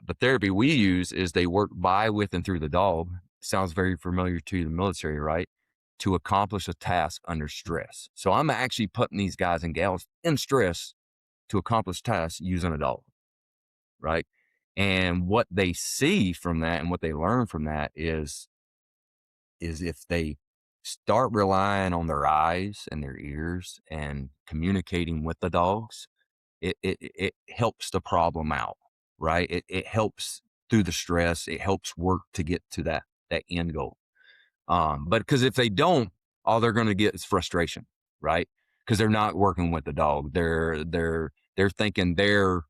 the therapy we use is they work by, with, and through the dog. Sounds very familiar to the military, right? To accomplish a task under stress. So I'm actually putting these guys and gals in stress to accomplish tasks using a dog, right? And what they see from that and what they learn from that is if they start relying on their eyes and their ears and communicating with the dogs, it helps the problem out, right? It helps through the stress. It helps work to get to that end goal. But because if they don't, all they're going to get is frustration, right? Because they're not working with the dog. They're thinking they're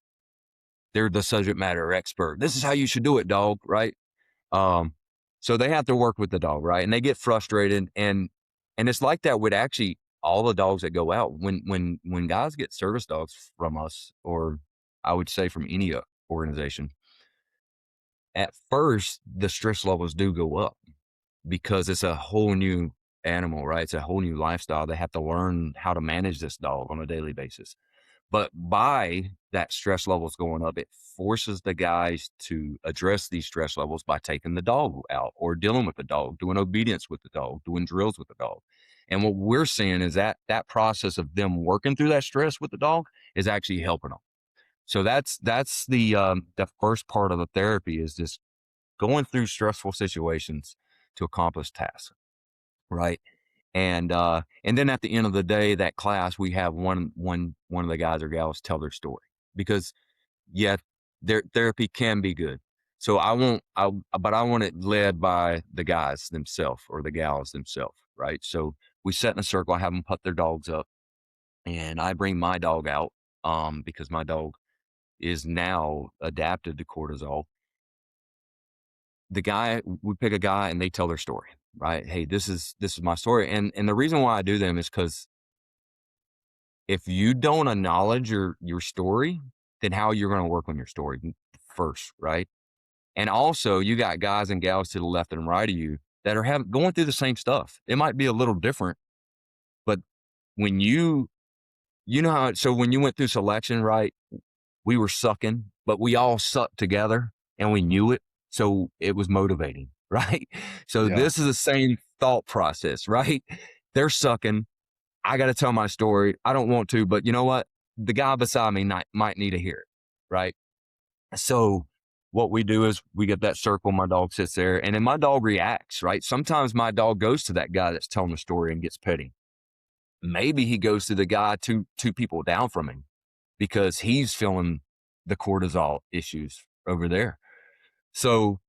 the subject matter expert. This is how you should do it, dog, right? Um, so they have to work with the dog, right? And they get frustrated, and it's like that with actually all the dogs that go out. When guys get service dogs from us, or I would say from any organization, at first the stress levels do go up because it's a whole new animal, right? It's a whole new lifestyle. They have to learn how to manage this dog on a daily basis. But by that stress levels going up, it forces the guys to address these stress levels by taking the dog out or dealing with the dog, doing obedience with the dog, doing drills with the dog. And what we're seeing is that process of them working through that stress with the dog is actually helping them. So that's the first part of the therapy, is just going through stressful situations to accomplish tasks, right? And then at the end of the day, that class, we have one of the guys or gals tell their story, because yeah, their therapy can be good. So but I want it led by the guys themselves or the gals themselves, right? So we sit in a circle, I have them put their dogs up, and I bring my dog out, because my dog is now adapted to cortisol. We pick a guy and they tell their story, right? Hey, this is my story. And the reason why I do them is because if you don't acknowledge your story, then how you're going to work on your story first, right? And also, you got guys and gals to the left and right of you that are going through the same stuff. It might be a little different, but when you know how, so when you went through selection, right? We were sucking, but we all sucked together and we knew it. So it was motivating, right? So Yeah. this is the same thought process, right? They're sucking. I got to tell my story. I don't want to, but you know what? The guy beside me might need to hear it, right? So what we do is we get that circle. My dog sits there, and then my dog reacts, right? Sometimes my dog goes to that guy that's telling the story and gets petty. Maybe he goes to the guy two people down from him because he's feeling the cortisol issues over there. So,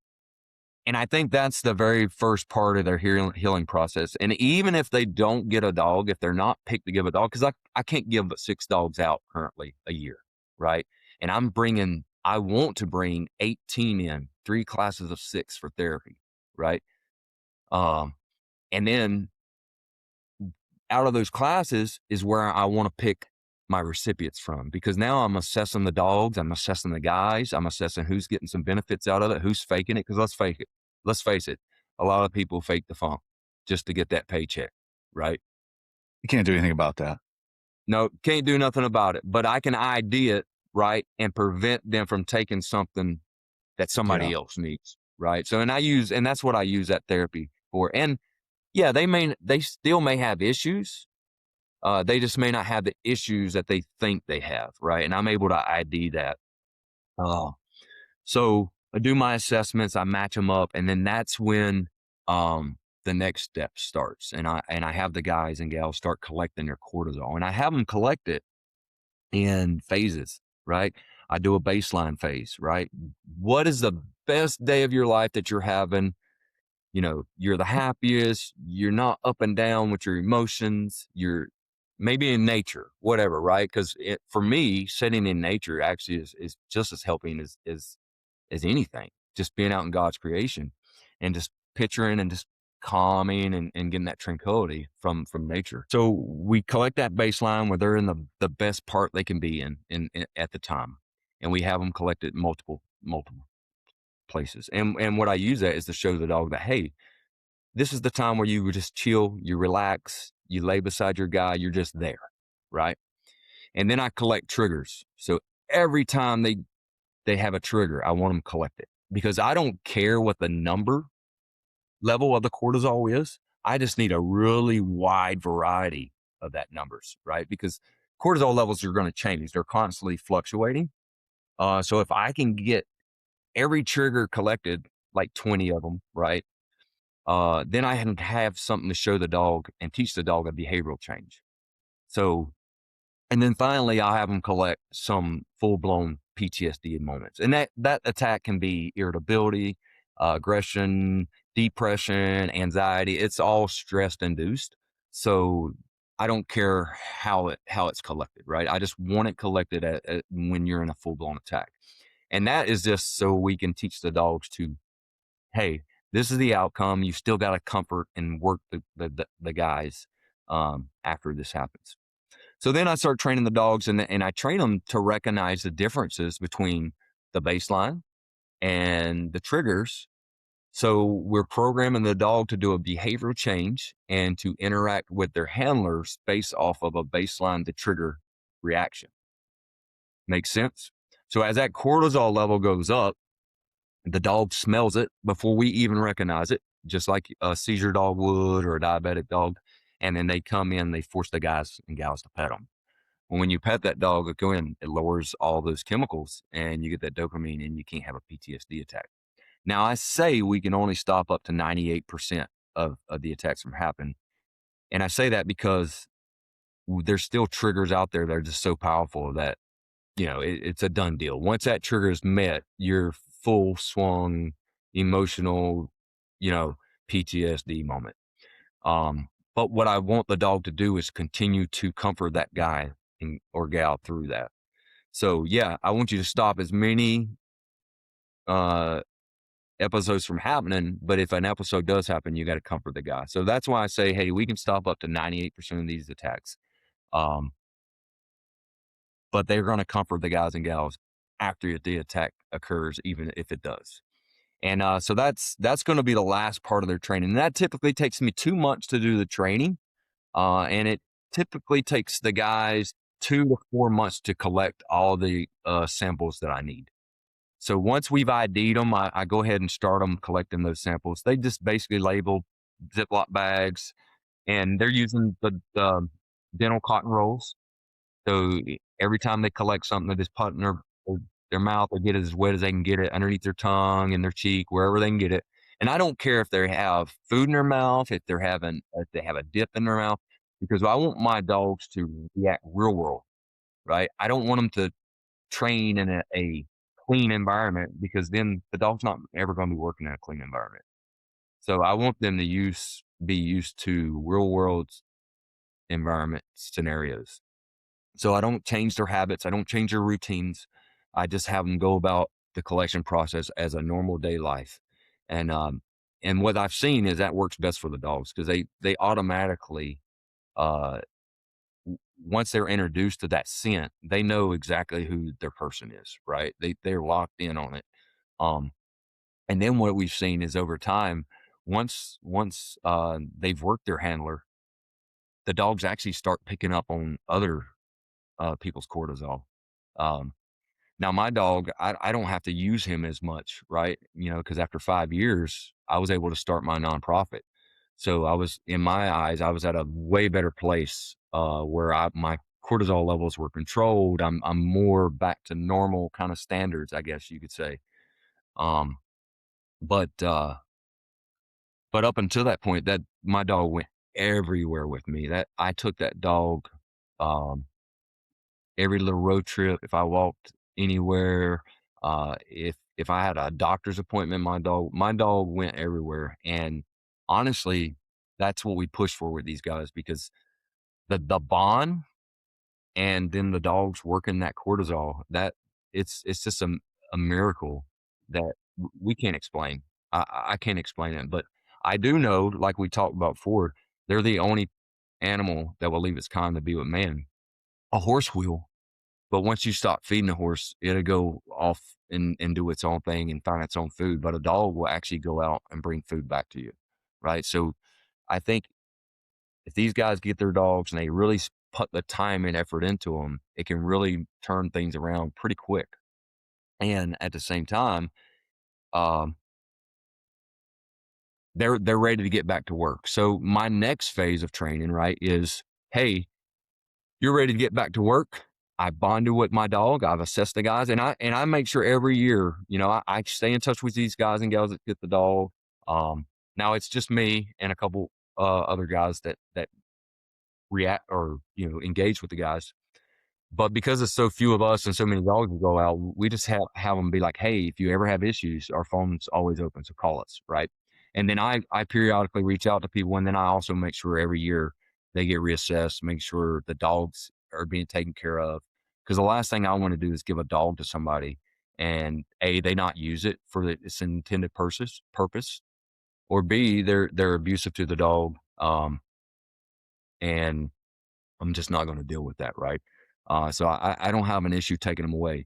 and I think that's the very first part of their healing process. And even if they don't get a dog, if they're not picked to give a dog, because I can't give but 6 dogs out currently a year, right? And I want to bring 18 in, 3 classes of 6 for therapy, right? Um, and then out of those classes is where I want to pick my recipients from, because now I'm assessing the dogs, I'm assessing the guys, I'm assessing who's getting some benefits out of it, who's faking it. Because let's face it, a lot of people fake the funk just to get that paycheck, right? You can't do anything about that. No, can't do nothing about it, but I can ID it, right, and prevent them from taking something that Yeah. somebody else needs, right? So, and that's what I use that therapy for. And yeah, they still may have issues. They just may not have the issues that they think they have, right? And I'm able to ID that. Uh, so I do my assessments, I match them up, and then that's when the next step starts. And I have the guys and gals start collecting their cortisol, and I have them collect it in phases, right? I do a baseline phase, right? What is the best day of your life that you're having? You know, you're the happiest, you're not up and down with your emotions, you're maybe in nature, whatever, right? Because for me, sitting in nature actually is just as helping as anything, just being out in God's creation and just picturing and just calming and getting that tranquility from nature. So we collect that baseline where they're in the best part they can be in at the time. And we have them collected multiple places. And what I use that is to show the dog that, hey, this is the time where you would just chill, you relax, you lay beside your guy, you're just there, right? And then I collect triggers. So every time they have a trigger, I want them collected because I don't care what the number level of the cortisol is. I just need a really wide variety of that numbers, right? Because cortisol levels are going to change. They're constantly fluctuating. So if I can get every trigger collected, like 20 of them, right? Then I can have something to show the dog and teach the dog a behavioral change. So, and then finally, I'll have them collect some full blown PTSD moments. And that attack can be irritability, aggression, depression, anxiety. It's all stress induced. So I don't care how it's collected, right? I just want it collected when you're in a full blown attack. And that is just so we can teach the dogs to, hey, this is the outcome. You still got to comfort and work the guys after this happens. So then I start training the dogs, and I train them to recognize the differences between the baseline and the triggers. So we're programming the dog to do a behavioral change and to interact with their handlers based off of a baseline to trigger reaction. Makes sense? So as that cortisol level goes up, the dog smells it before we even recognize it, just like a seizure dog would or a diabetic dog. And then they come in, they force the guys and gals to pet them. Well, when you pet that dog, again, it lowers all those chemicals and you get that dopamine and you can't have a PTSD attack. Now, I say we can only stop up to 98% of the attacks from happening. And I say that because there's still triggers out there that are just so powerful that, it's a done deal. Once that trigger is met, you're full swung, emotional, you know, PTSD moment. But what I want the dog to do is continue to comfort that guy or gal through that. So yeah, I want you to stop as many uh, episodes from happening. But if an episode does happen, you got to comfort the guy. So that's why I say, hey, we can stop up to 98% of these attacks. Um, but they're going to comfort the guys and gals after the attack occurs, even if it does. And so that's going to be the last part of their training. And that typically takes me 2 months to do the training. And it typically takes the guys 2 to 4 months to collect all the samples that I need. So once we've ID'd them, I go ahead and start them collecting those samples. They just basically label Ziploc bags, and they're using the dental cotton rolls. So every time they collect something, they just put in their mouth or get it as wet as they can get it underneath their tongue and their cheek, wherever they can get it. And I don't care if they have food in their mouth, if they have a dip in their mouth, because I want my dogs to react real world, right? I don't want them to train in a clean environment because then the dog's not ever going to be working in a clean environment. So I want them to be used to real world environment scenarios. So I don't change their habits. I don't change their routines. I just have them go about the collection process as a normal day life. And what I've seen is that works best for the dogs because they automatically, uh, once they're introduced to that scent, they know exactly who their person is, right? They're locked in on it. Um, and then what we've seen is over time, once they've worked their handler, the dogs actually start picking up on other people's cortisol. Um, Now my dog, I don't have to use him as much, right? Because after 5 years, I was able to start my nonprofit. So I was, in my eyes, I was at a way better place where my cortisol levels were controlled. I'm more back to normal kind of standards, I guess you could say. Um, but uh, but up until that point, that my dog went everywhere with me. That I took that dog. Um, every little road trip, if I walked anywhere, if I had a doctor's appointment, my dog went everywhere. And honestly, that's what we push for with these guys because the bond and then the dogs working that cortisol, that it's just a miracle that we can't explain. I can't explain it, but I do know, like we talked about before, they're the only animal that will leave its kind to be with man. A horse will, but once you stop feeding the horse, it'll go off and do its own thing and find its own food. But a dog will actually go out and bring food back to you. Right. So I think if these guys get their dogs and they really put the time and effort into them, it can really turn things around pretty quick. And at the same time, um, they're ready to get back to work. So my next phase of training, right, is hey, you're ready to get back to work. I bonded with my dog. I've assessed the guys, and I make sure every year, I stay in touch with these guys and gals that get the dog. Now it's just me and a couple other guys that react or engage with the guys. But because there's so few of us and so many dogs that go out, we just have them be like, "Hey, if you ever have issues, our phone's always open, so call us," right? And then I periodically reach out to people, and then I also make sure every year they get reassessed, make sure the dogs are being taken care of. Because the last thing I want to do is give a dog to somebody and A, they not use it for its intended purpose, or B, they're abusive to the dog, and I'm just not going to deal with that, right? So I don't have an issue taking them away.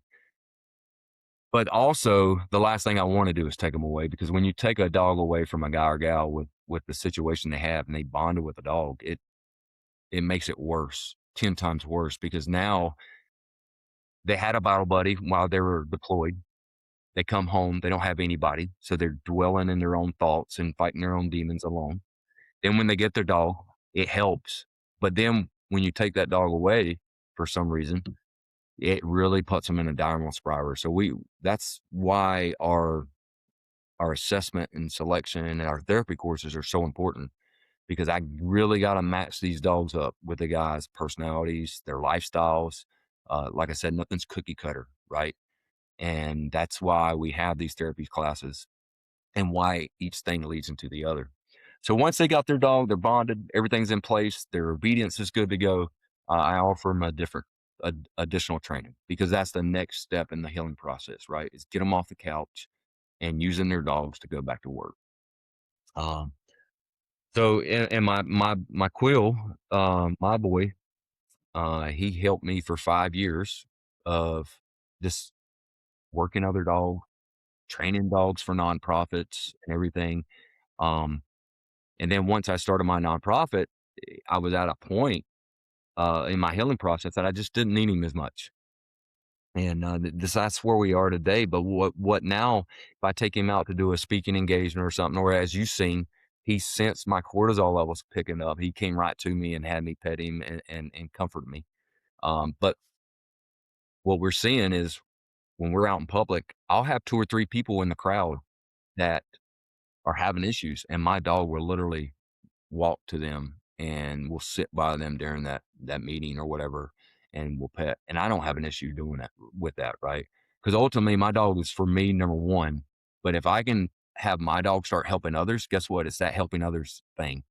But also, the last thing I want to do is take them away because when you take a dog away from a guy or gal with the situation they have and they bonded with a dog, it makes it worse, 10 times worse because now they had a battle buddy while they were deployed. They come home, they don't have anybody, so they're dwelling in their own thoughts and fighting their own demons alone. Then when they get their dog, it helps. But then when you take that dog away for some reason, it really puts them in a downward spiral. So that's why our assessment and selection and our therapy courses are so important because I really got to match these dogs up with the guys' personalities, their lifestyles. Like I said, nothing's cookie cutter, right? And that's why we have these therapy classes and why each thing leads into the other. So once they got their dog, they're bonded, everything's in place, their obedience is good to go. I offer them additional training because that's the next step in the healing process, right? Is get them off the couch and using their dogs to go back to work. Um, so and my Quill, my boy, he helped me for 5 years of just working other dogs, training dogs for nonprofits and everything. Um, and then once I started my nonprofit, I was at a point in my healing process that I just didn't need him as much. And that's where we are today. But what now? If I take him out to do a speaking engagement or something, or as you've seen, he sensed my cortisol levels picking up. He came right to me and had me pet him and comfort me. But what we're seeing is when we're out in public, I'll have two or three people in the crowd that are having issues, and my dog will literally walk to them and we'll sit by them during that meeting or whatever, and we'll pet. And I don't have an issue doing that with that, right? Because ultimately, my dog is for me number one. But if I can have my dog start helping others, guess what? It's that helping others thing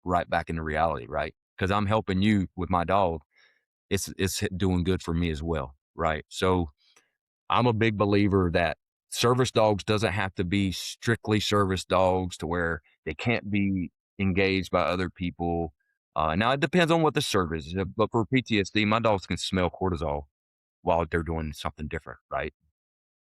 right back into reality, right? Because I'm helping you with my dog. It's doing good for me as well, right? So I'm a big believer that service dogs doesn't have to be strictly service dogs to where they can't be engaged by other people. Now it depends on what the service is, but for PTSD, my dogs can smell cortisol while they're doing something different, right?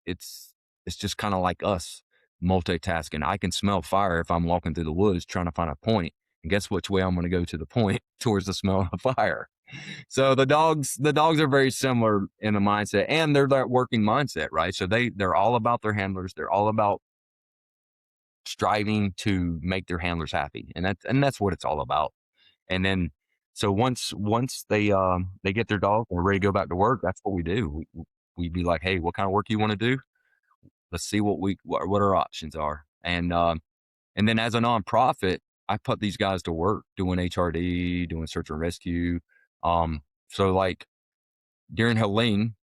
It's it's just kind of like us multitasking. I can smell fire if I'm walking through the woods trying to find a point, and guess which way I'm going to go to the point towards the smell of the fire. So the dogs are very similar in the mindset, and they're that working mindset, right? So they're all about their handlers. They're all about striving to make their handlers happy, and that's what it's all about. And then so once they get their dog and ready to go back to work, that's what we do. We'd be like, hey, what kind of work you want to do? Let's see what our options are. And then as a nonprofit, I put these guys to work doing HRD, doing search and rescue. So like during Helene,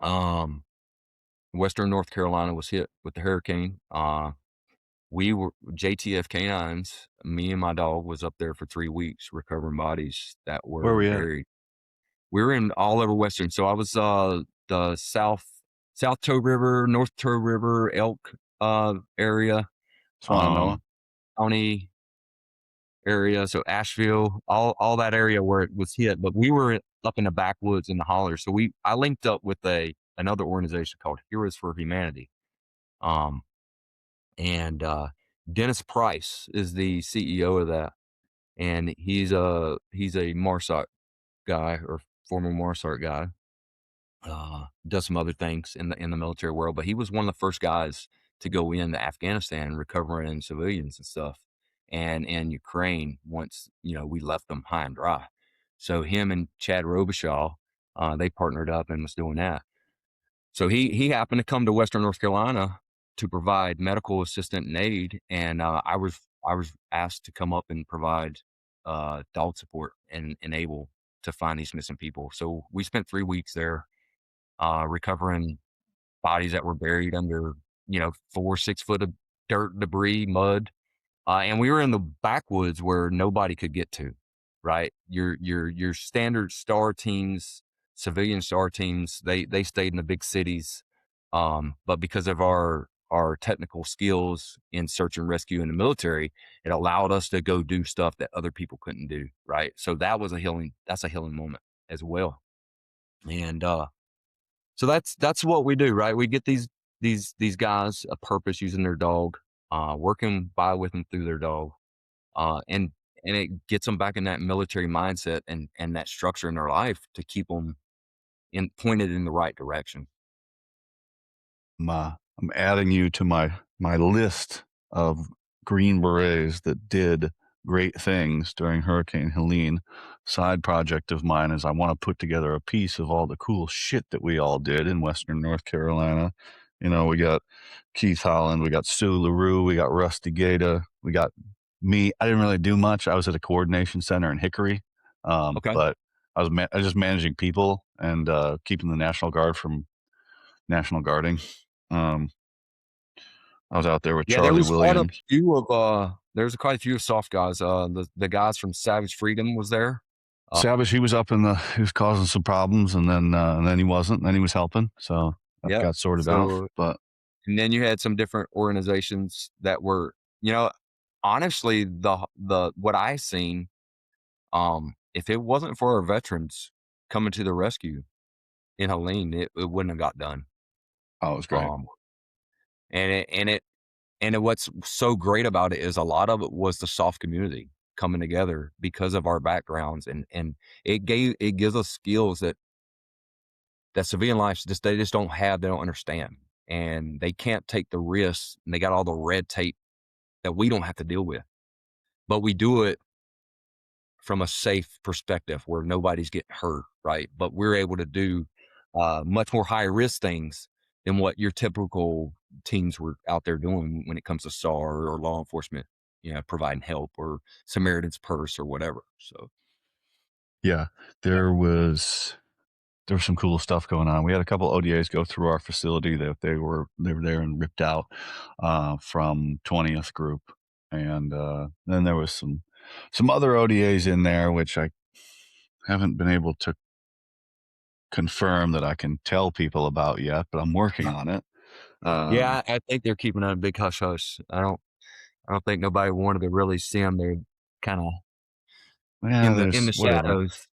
um, Western North Carolina was hit with the hurricane. We were JTF K9s. Me and my dog was up there for 3 weeks recovering bodies that Where are were we at? buried. We were in all over Western. So I was the South Toe River, North Toe River, Elk area, Swannanoa. County area, so Asheville, all that area where it was hit. But we were up in the backwoods in the holler. So I linked up with another organization called Heroes for Humanity. Um, and Dennis Price is the CEO of that, and he's a MARSOC guy or former MARSOC guy. Does some other things in the military world, but he was one of the first guys to go into Afghanistan, recovering civilians and stuff, and Ukraine once we left them high and dry. So him and Chad Robichaud, they partnered up and was doing that. So he happened to come to Western North Carolina to provide medical assistant and aid, and I was asked to come up and provide dog support and able to find these missing people. So we spent 3 weeks there, recovering bodies that were buried under 4 6 foot of dirt, debris, mud, and we were in the backwoods where nobody could get to, right? Your standard star teams, civilian star teams, they stayed in the big cities, but because of our technical skills in search and rescue in the military, it allowed us to go do stuff that other people couldn't do, right? So that's a healing moment as well. And so that's what we do, right? We get these guys a purpose using their dog, working by with them through their dog, and it gets them back in that military mindset and that structure in their life to keep them pointed in the right direction. I'm adding you to my list of Green Berets that did great things during Hurricane Helene. Side project of mine is I want to put together a piece of all the cool shit that we all did in Western North Carolina. We got Keith Holland, we got Sue LaRue, we got Rusty Gata, we got me. I didn't really do much. I was at a coordination center in Hickory, Okay. but I was just managing people and keeping the National Guard from National Guarding. Um, I was out there with Yeah, there Charlie was quite a Williams. few of there's quite a few soft guys. The guys from Savage Freedom was there. Uh, Savage, he was causing some problems, and then he wasn't. And then he was helping, so that yep. got sorted out. So But and then you had some different organizations that were, honestly, the what I seen, if it wasn't for our veterans coming to the rescue in Helene, it wouldn't have got done. oh, it was great. Um, and what's so great about it is a lot of it was the soft community coming together because of our backgrounds, and it gives us skills that civilian life they just don't have, they don't understand, and they can't take the risks, and they got all the red tape that we don't have to deal with, but we do it from a safe perspective where nobody's getting hurt, right? But we're able to do much more high risk things than what your typical teams were out there doing when it comes to SAR or law enforcement, providing help or Samaritan's Purse or whatever. So Yeah, yeah, there was some cool stuff going on. We had a couple ODAs go through our facility that they were there and ripped out from 20th Group, and then there was some other ODAs in there which I haven't been able to confirm that I can tell people about yet, but I'm working on it. yeah, I think they're keeping on a big hush hush. I don't think nobody wanted to really see them. They're kind of Yeah, in the there's whatever. shadows.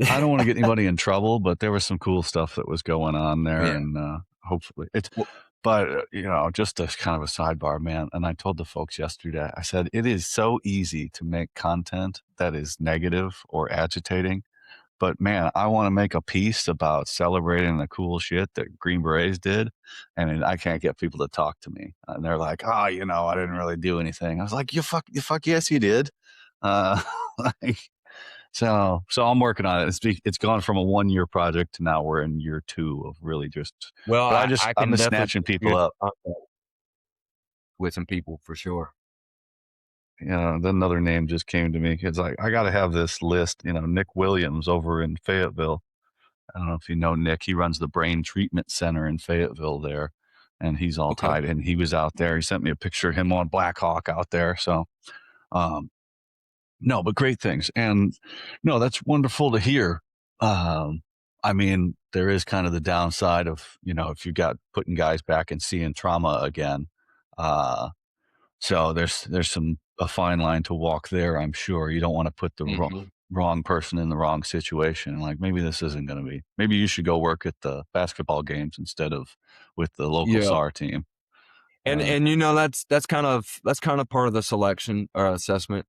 I don't want to get anybody in trouble, but there was some cool stuff that was going on there, Yeah. and hopefully it's. Well, But just as kind of a sidebar, man. And I told the folks yesterday, I said it is so easy to make content that is negative or agitating, But man, I want to make a piece about celebrating the cool shit that Green Berets did, and I can't get people to talk to me. And they're like, "Oh, you know, I didn't really do anything." I was like, you fuck, yes, you did." Uh, like, so I'm working on it. It's gone from a 1 year project to now we're in year 2 of really just. Well, But I I've can been definitely snatching put you people in up. contact with some people for sure. You know, then another name just came to me because I got to have this list. You know, Nick Williams over in Fayetteville. I don't know if you know Nick. He runs the Brain Treatment Center in Fayetteville there, and he's all Okay. tied in. He was out there. He sent me a picture of him on Black Hawk out there. So, um, no, but great things. And no, that's wonderful to hear. I mean, there is kind of the downside of, you know, if you got putting guys back and seeing trauma again. So there's a fine line to walk there. I'm sure you don't want to put the Hmm. wrong person in the wrong situation. Like maybe this isn't going to be. Maybe you should go work at the basketball games instead of with the local Yeah. SAR team. And you know, that's kind of part of the selection or assessment,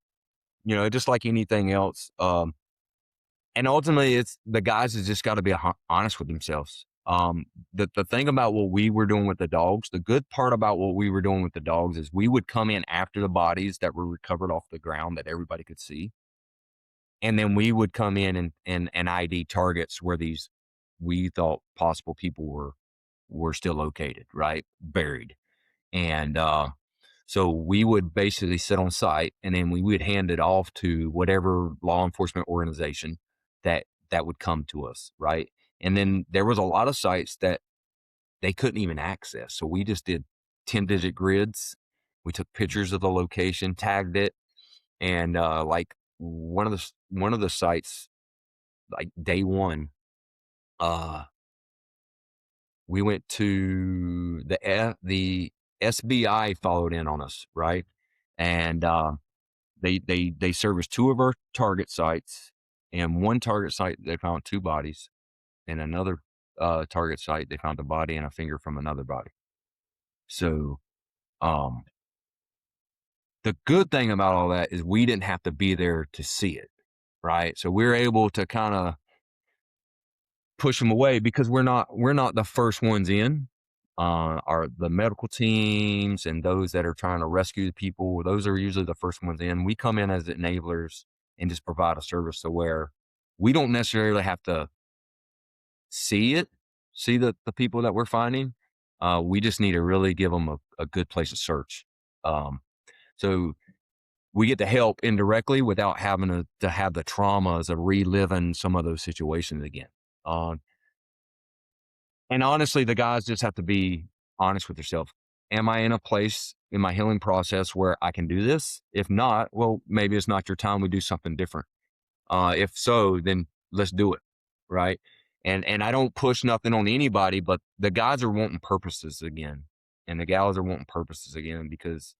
you know, just like anything else. And ultimately it's the guys has just got to be honest with themselves. The thing about what we were doing with the dogs, the good part about what we were doing with the dogs is we would come in after the bodies that were recovered off the ground that everybody could see. And then we would come in and ID targets where these we thought possible people were still located, right? Buried. And so we would basically sit on site and then we would hand it off to whatever law enforcement organization that would come to us, right? And then there was a lot of sites that they couldn't even access. So we just did 10-digit grids. We took pictures of the location, tagged it, and like one of the sites, like day one, uh, we went to the SBI followed in on us, right? And they serviced two of our target sites, and one target site they found two bodies, and another target site they found a body and a finger from another body. So um, the good thing about all that is we didn't have to be there to see it, right? So we're able to kind of push them away because we're not the first ones in. Are the medical teams and those that are trying to rescue the people, those are usually the first ones in. We come in as enablers and just provide a service to where we don't necessarily have to see it, see the people that we're finding. We just need to really give them a good place to search. So we get to help indirectly without having to have the traumas of reliving some of those situations again. Uh, And honestly, the guys just have to be honest with yourself. Am I in a place in my healing process where I can do this? If not, well, maybe it's not your time. We do something different. If so, then let's do it. Right. And I don't push nothing on anybody, but the guys are wanting purposes again. And the gals are wanting purposes again because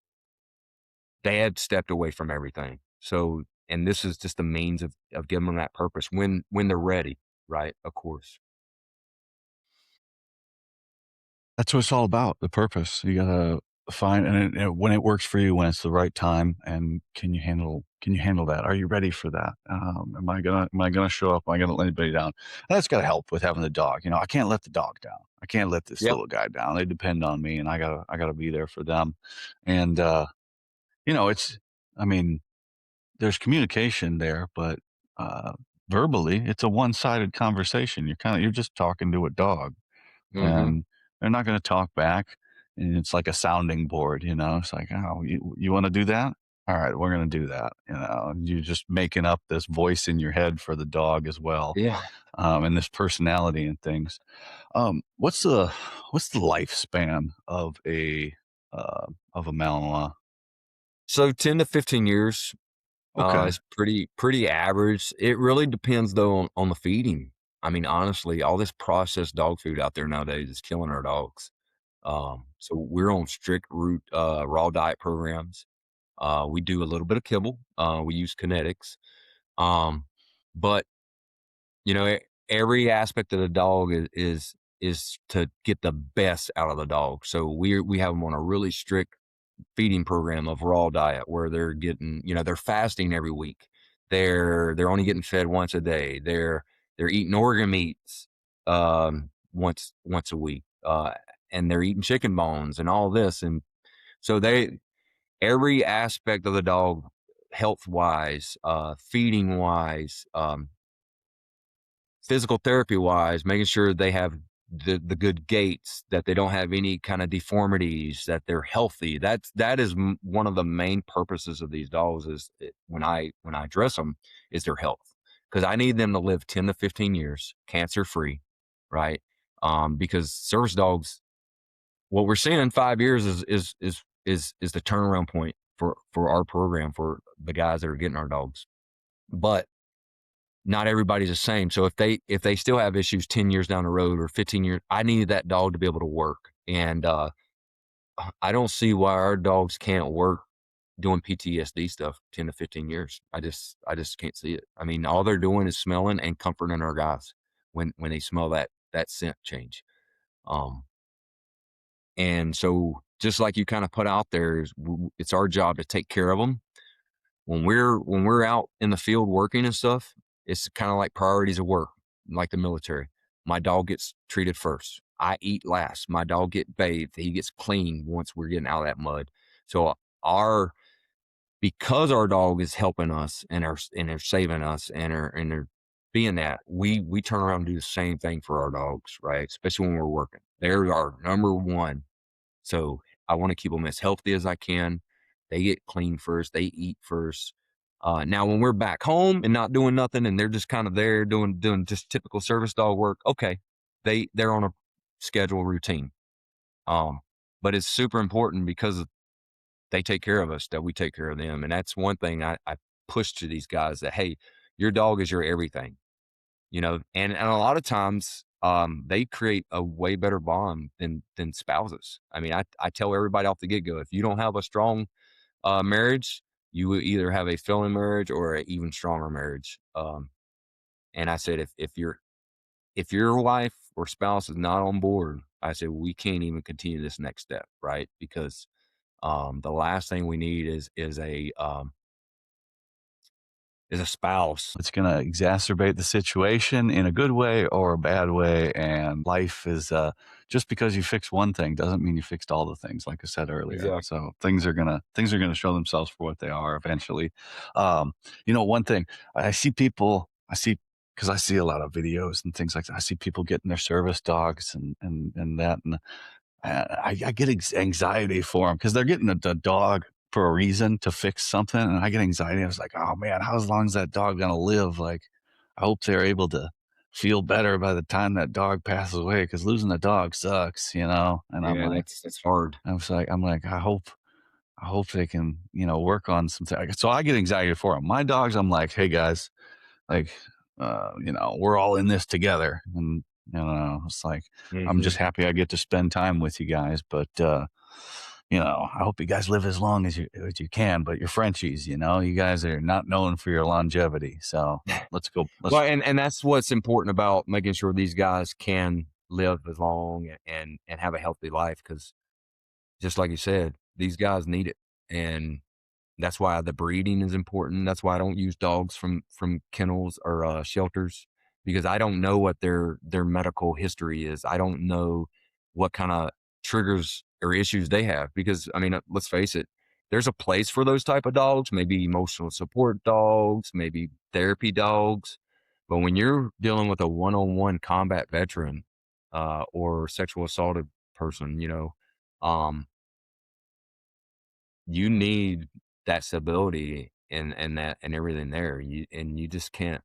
they had stepped away from everything. So, and this is just a means of giving them that purpose when they're ready. Right. Of course. That's what it's all about, the purpose. You gotta find and when it works for you, when it's the right time, and can you handle that? Are you ready for that? Am I gonna show up? Am I gonna let anybody down? And that's gotta help with having the dog. You know, I can't let the dog down. I can't let this Yep. little guy down. They depend on me, and I gotta be there for them. And you know, it's I mean, there's communication there, but uh, verbally, it's a one-sided conversation. You're just talking to a dog Mm-hmm. and they're not going to talk back. And it's like a sounding board, you know. It's like, oh, you want to do that? All right, we're going to do that. You know, and you're just making up this voice in your head for the dog as well, Yeah. and this personality and things. What's the lifespan of a Malinois? So 10 to 15 years Okay, is pretty average. It really depends though on the feeding. I mean, honestly, all this processed dog food out there nowadays is killing our dogs. So we're on strict root raw diet programs. We do a little bit of kibble. We use kinetics. Um, but you know, every aspect of the dog is to get the best out of the dog. So we have them on a really strict feeding program of raw diet where they're getting, you know, they're fasting every week. They're only getting fed once a day. They're eating organ meats once a week, and they're eating chicken bones and all this. And so every aspect of the dog, health wise, feeding wise, physical therapy wise, making sure they have the good gaits, that they don't have any kind of deformities, that they're healthy. That is one of the main purposes of these dogs, is when I dress them, is their health, because I need them to live 10 to 15 years cancer free, right? Because service dogs, what we're seeing in 5 years is the turnaround point for our program, for the guys that are getting our dogs. But not everybody's the same. So if they still have issues 10 years down the road or 15 years, I need that dog to be able to work. And I don't see why our dogs can't work doing PTSD stuff 10 to 15 years. I just can't see it. I mean, all they're doing is smelling and comforting our guys when they smell that scent change. Um, and so just like you kind of put out there, it's our job to take care of them when we're out in the field working and stuff. It's kind of like priorities of work, like the military. My dog gets treated first. I eat last. My dog get bathed. He gets clean once we're getting out of that mud. So because our dog is helping us and they're saving us and they're being that, we turn around and do the same thing for our dogs, right? Especially when we're working. They're our number one. So I want to keep them as healthy as I can. They get clean first. They eat first. Now, when we're back home and not doing nothing, and they're just kind of there doing just typical service dog work, okay, they're on a schedule routine. But it's super important, because they take care of us, that we take care of them, and that's one thing I push to these guys, that hey, your dog is your everything, and a lot of times they create a way better bond than spouses. I mean, I tell everybody off the get-go, if you don't have a strong marriage, you will either have a failing marriage or an even stronger marriage. And I said, if your wife or spouse is not on board, I said, we can't even continue this next step, right? Because the last thing we need is a spouse. It's going to exacerbate the situation in a good way or a bad way. And life is just because you fix one thing doesn't mean you fixed all the things, like I said earlier. Exactly. So things are gonna show themselves for what they are eventually. One thing I see because I see a lot of videos and things like that. I see people getting their service dogs and that, and I get anxiety for them because they're getting a dog for a reason, to fix something, and I get anxiety. I was like, oh man, how long is that dog gonna live? Like, I hope they're able to feel better by the time that dog passes away, because losing a dog sucks, And Yeah, that's hard. I'm like, I hope they can, work on something. So I get anxiety for them. My dogs, I'm like, hey guys, like, we're all in this together, and it's like, I'm Hmm. just happy I get to spend time with you guys, but I hope you guys live as long as you can. But you're Frenchies, you guys are not known for your longevity. So let's go. Well, and that's what's important about making sure these guys can live as long and have a healthy life, because just like you said, these guys need it. And that's why the breeding is important. That's why I don't use dogs from kennels or shelters, because I don't know what their medical history is. I don't know what kind of triggers or issues they have. Because I mean, let's face it, there's a place for those type of dogs. Maybe emotional support dogs, maybe therapy dogs. But when you're dealing with a one-on-one combat veteran or sexual assaulted person, um, you need that stability and that and everything there. You just can't.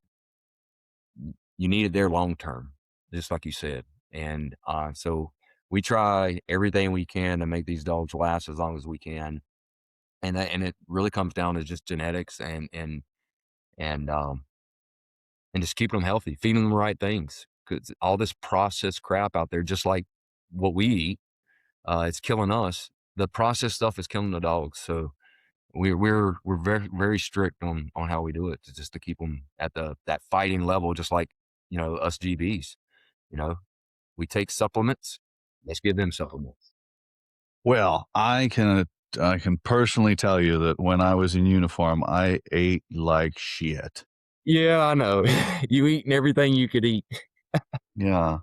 You need it there long term, just like you said. And so we try everything we can to make these dogs last as long as we can. And it really comes down to just genetics and and just keeping them healthy, feeding them the right things. Because all this processed crap out there, just like what we eat, it's killing us. The processed stuff is killing the dogs. So we're very very strict on how we do it, just to keep them at that fighting level, just like us GBs. You know, we take supplements. Let's give them supplements. Well, I can personally tell you that when I was in uniform, I ate like shit. Yeah, I know. You eating everything you could eat. Yeah.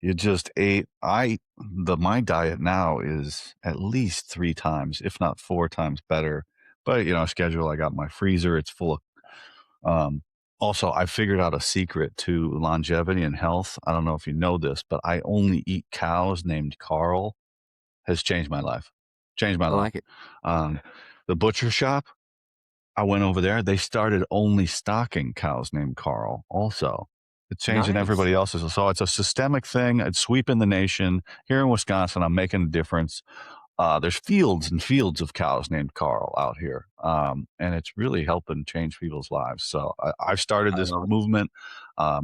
You just ate I the my diet now is at least 3 times, if not 4 times better. But, schedule, I got my freezer, it's full of also, I figured out a secret to longevity and health. I don't know if you know this, but I only eat cows named Carl. Has changed my life. Changed my I life. like it. Um, the butcher shop, I went over there, they started only stocking cows named Carl also. It's changing Nice. everybody else's. So it's a systemic thing. It's sweeping the nation. Here in Wisconsin, I'm making a difference. There's fields and fields of cows named Carl out here, and it's really helping change people's lives. So I've started I this love it. movement.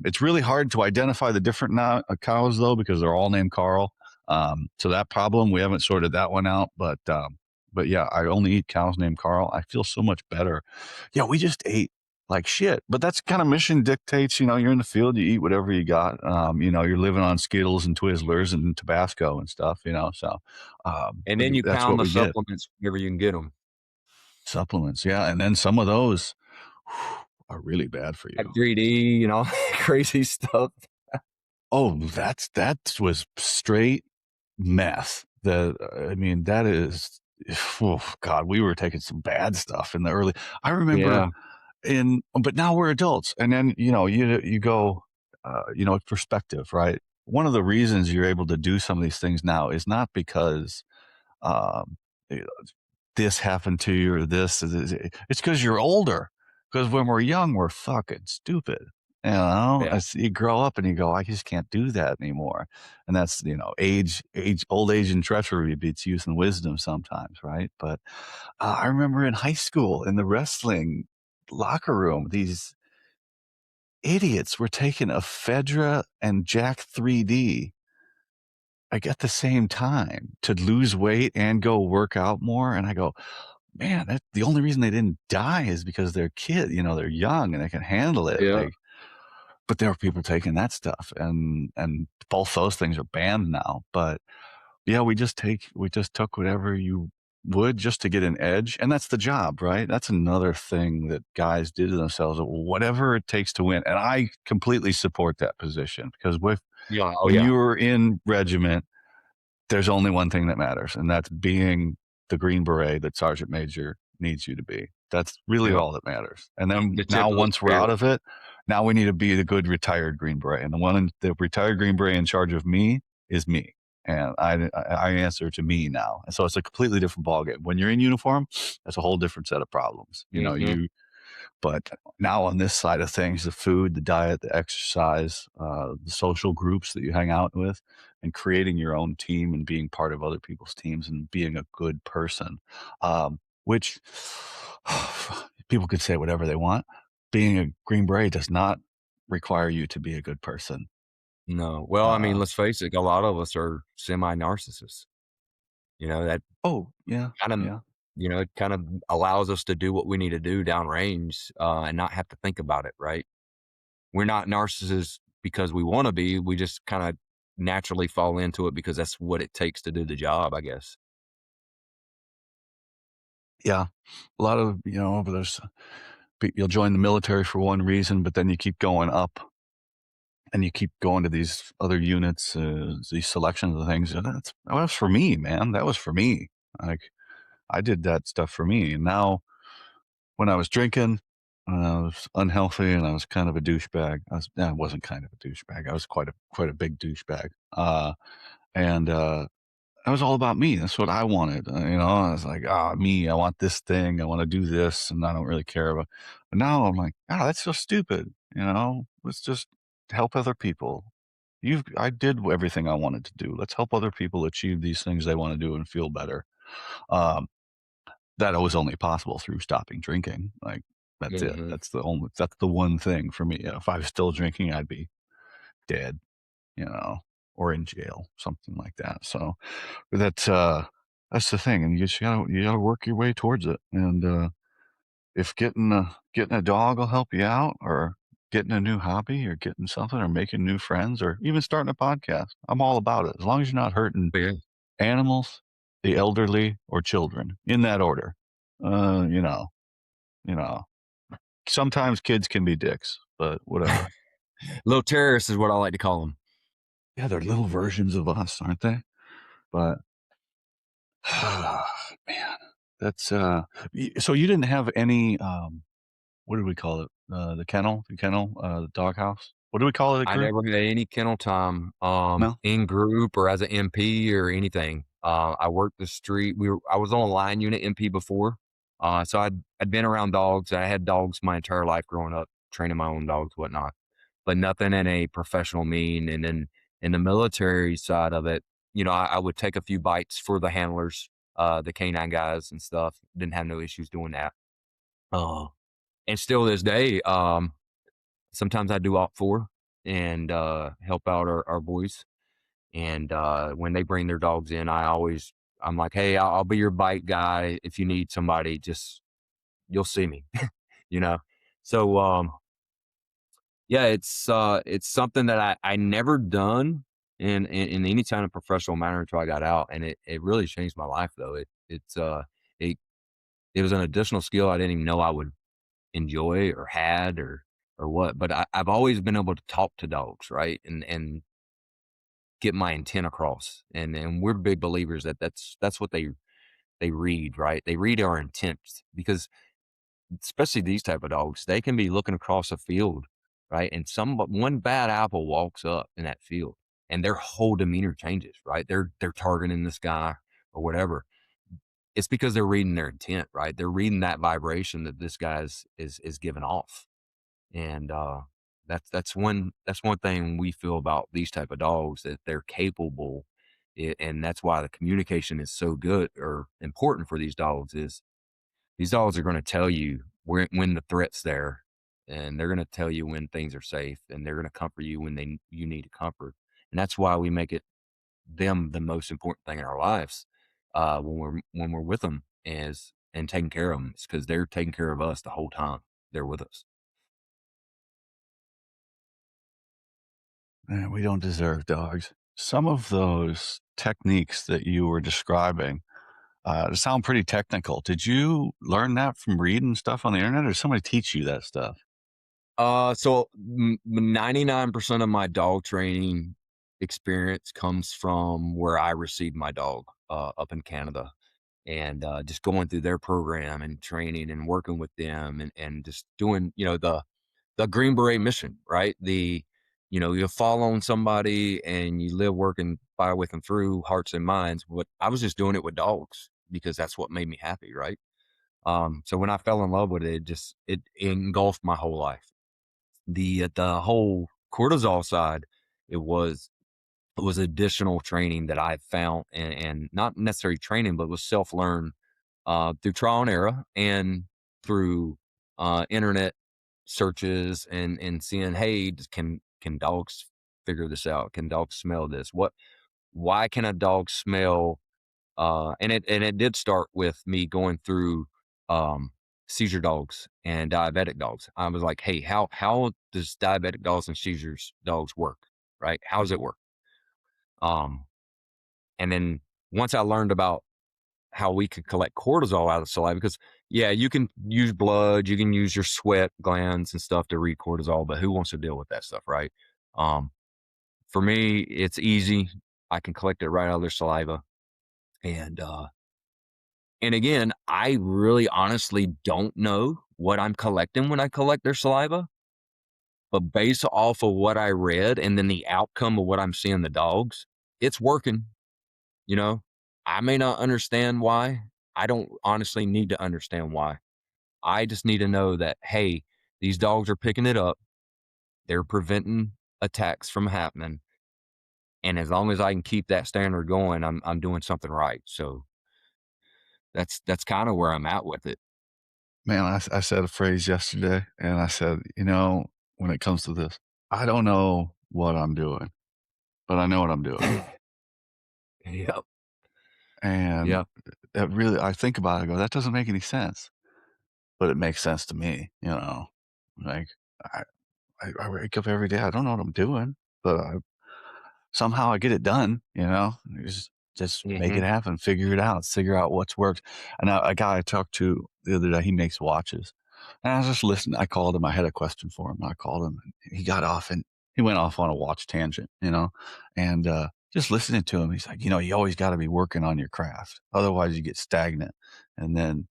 It's really hard to identify the different cows though because they're all named Carl. So that problem we haven't sorted that one out, but yeah, I only eat cows named Carl. I feel so much better. Yeah, we just ate like shit, but that's kind of mission dictates. You're in the field, you eat whatever you got. You're living on Skittles and Twizzlers and Tabasco and stuff. So And but then you that's pound what the we did. supplements whenever you can get them. Supplements, yeah, and then some of those are really bad for At you. 3D and all that crazy stuff. Oh, that was straight meth. I mean, that is oh god, we were taking some bad stuff in the early I remember Yeah, but now we're adults, and then, you go, perspective, right? One of the reasons you're able to do some of these things now is not because, um, this happened to you or it's because you're older. Because when we're young, we're fucking stupid. yeah, As you grow up and you go, I just can't do that anymore. And that's, old age and treachery beats youth and wisdom sometimes, right? But I remember in high school in the wrestling locker room, these idiots were taking ephedra and Jack 3D like at the same time to lose weight and go work out more. And I go, man, the only reason they didn't die is because they're they're young and they can handle it. yeah. Like, but there were people taking that stuff, and both those things are banned now. But yeah, we just took whatever you would just to get an edge, and that's the job, right? That's another thing that guys did to themselves. Whatever it takes to win, and I completely support that position because Yeah, oh, when yeah, you were in regiment, there's only one thing that matters, and that's being the Green Beret that Sergeant Major needs you to be. That's really yeah. all that matters. And then The tip now, of the once we're out spear. of it, now we need to be the good retired Green Beret. And the retired Green Beret in charge of me is me. And I answer to me now. And so it's a completely different ballgame. When you're in uniform, that's a whole different set of problems. Mhm. But now on this side of things, the food, the diet, the exercise, the social groups that you hang out with, and creating your own team and being part of other people's teams and being a good person, which people could say whatever they want. Being a Green Beret does not require you to be a good person. No. Well, I mean, Uh, let's face it, a lot of us are semi-narcissists. That oh, yeah, kind of yeah. it kind of allows us to do what we need to do downrange, and not have to think about it, right? We're not narcissists because we wanna be, we just kinda naturally fall into it because that's what it takes to do the job, I guess. Yeah. A lot of, you'll join the military for one reason, but then you keep going up and you keep going to these other units, these selections of things. And that was for me, man. That was for me. Like I did that stuff for me. And now, when I was drinking, I was unhealthy, and I was kind of a douchebag. I wasn't kind of a douchebag. I was quite a big douchebag. And it was all about me. That's what I wanted. I was like, me. I want this thing. I want to do this, and I don't really care about. But now I'm like, that's so stupid. Let's just help other people. I did everything I wanted to do. Let's help other people achieve these things they want to do and feel better. Um, that was only possible through stopping drinking. Like that's it. Mhm. That's the one thing for me. If I was still drinking, I'd be dead, you know, or in jail, something like that. So that's the thing, and you gotta work your way towards it. And if getting a dog will help you out, or getting a new hobby, or getting something, or making new friends, or even starting a podcast, I'm all about it. As long as you're not hurting Yeah. animals, the elderly, or children, in that order. Uh, you know, you know. sometimes kids can be dicks, but whatever. Little terrorists is what I like to call them. Yeah, they're little versions of us, aren't they? But man, that's so you didn't have any what do we call it? The doghouse. What do we call it at I group? never had any kennel time, No. in group or as an MP or anything. I worked the street. I was on a line unit MP before, so I'd been around dogs. I had dogs my entire life growing up, training my own dogs, whatnot, but nothing in a professional mean. And then in the military side of it, I would take a few bites for the handlers, the canine guys and stuff. Didn't have no issues doing that. Uh, and still this day, sometimes I do opt for and help out our boys. And when they bring their dogs in, I'm like, hey, I'll be your bite guy if you need somebody. Just you'll see me, you know. So yeah, it's something that I never done in any kind of professional manner until I got out, and it really changed my life though. It it was an additional skill I didn't even know I would enjoy or had or what. But I've always been able to talk to dogs, right? And get my intent across. And we're big believers that that's what they read, right? They read our intent because especially these type of dogs, they can be looking across a field, right? And one bad apple walks up in that field and their whole demeanor changes, right? They're targeting this guy or whatever. It's because they're reading their intent, right? They're reading that vibration that this guy's giving off. And that's one thing we feel about these type of dogs, that they're capable. And that's why the communication is so good or important for these dogs. Is these dogs are going to tell you when the threat's there, and they're going to tell you when things are safe, and they're going to comfort you when you need comfort. And that's why we make it them the most important thing in our lives, when we're with them, is and taking care of them. It's because they're taking care of us the whole time they're with us. Man, we don't deserve dogs. Some of those techniques that you were describing sound pretty technical. Did you learn that from reading stuff on the internet, or did somebody teach you that stuff? So 99% of my dog training experience comes from where I received my dog, up in Canada, and just going through their program and training and working with them, and just doing, the Green Beret mission, right? You fall on somebody and you live, working by with them through hearts and minds. But I was just doing it with dogs because that's what made me happy, right? So when I fell in love with it, it engulfed my whole life. The whole cortisol side, it was additional training that I found, and not necessarily training, but was self learned, through trial and error and through internet searches, and seeing, hey, can dogs figure this out? Can dogs smell this? Why can a dog smell? And it did start with me going through um, seizure dogs and diabetic dogs. I was like, hey, how does diabetic dogs and seizures dogs work? Right? How does it work? Um, and then once I learned about how we could collect cortisol out of saliva, because yeah, you can use blood, you can use your sweat glands and stuff to read cortisol, but who wants to deal with that stuff, right? Um, for me, it's easy. I can collect it right out of their saliva, and and again, I really honestly don't know what I'm collecting when I collect their saliva, but based off of what I read and then the outcome of what I'm seeing the dogs, it's working, you know? I may not understand why. I don't honestly need to understand why. I just need to know that, hey, these dogs are picking it up. They're preventing attacks from happening. And as long as I can keep that standard going, I'm doing something right. So that's kind of where I'm at with it. Man, I said a phrase yesterday, and I said, when it comes to this, I don't know what I'm doing, but I know what I'm doing. Yep. And Yep. that really, I think about it, I go, that doesn't make any sense, but it makes sense to me. Like, I, I wake up every day, I don't know what I'm doing, but somehow I get it done, just make it Hmm. happen, figure it out, figure out what's worked. And a guy I talked to the other day, he makes watches. And I was just listening. I called him. I had a question for him. I called him, and he got off, and he went off on a watch tangent, and just listening to him, he's like, you always got to be working on your craft, otherwise you get stagnant, and then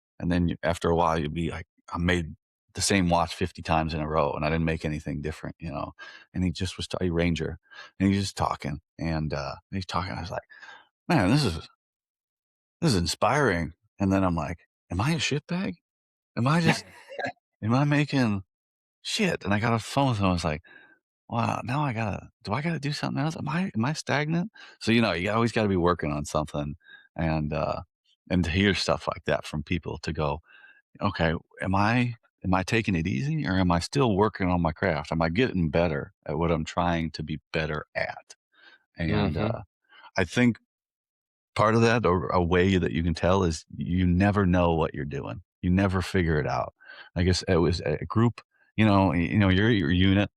after a while you'll be like, I made the same watch 50 times in a row, and I didn't make anything different. And he just was a ranger, and he's just talking, and he's talking. I was like, man, this is inspiring. And then I'm like, am I a shitbag? Am I just am I making shit? And I got a phone with him. I was like, wow, now do I gotta do something else? Am I stagnant? So, you always gotta be working on something, and and to hear stuff like that from people, to go, okay, am I taking it easy, or am I still working on my craft? Am I getting better at what I'm trying to be better at? And Mm-hmm. I think part of that, or a way that you can tell, is you never know what you're doing. You never figure it out. I guess it was a group, your unit.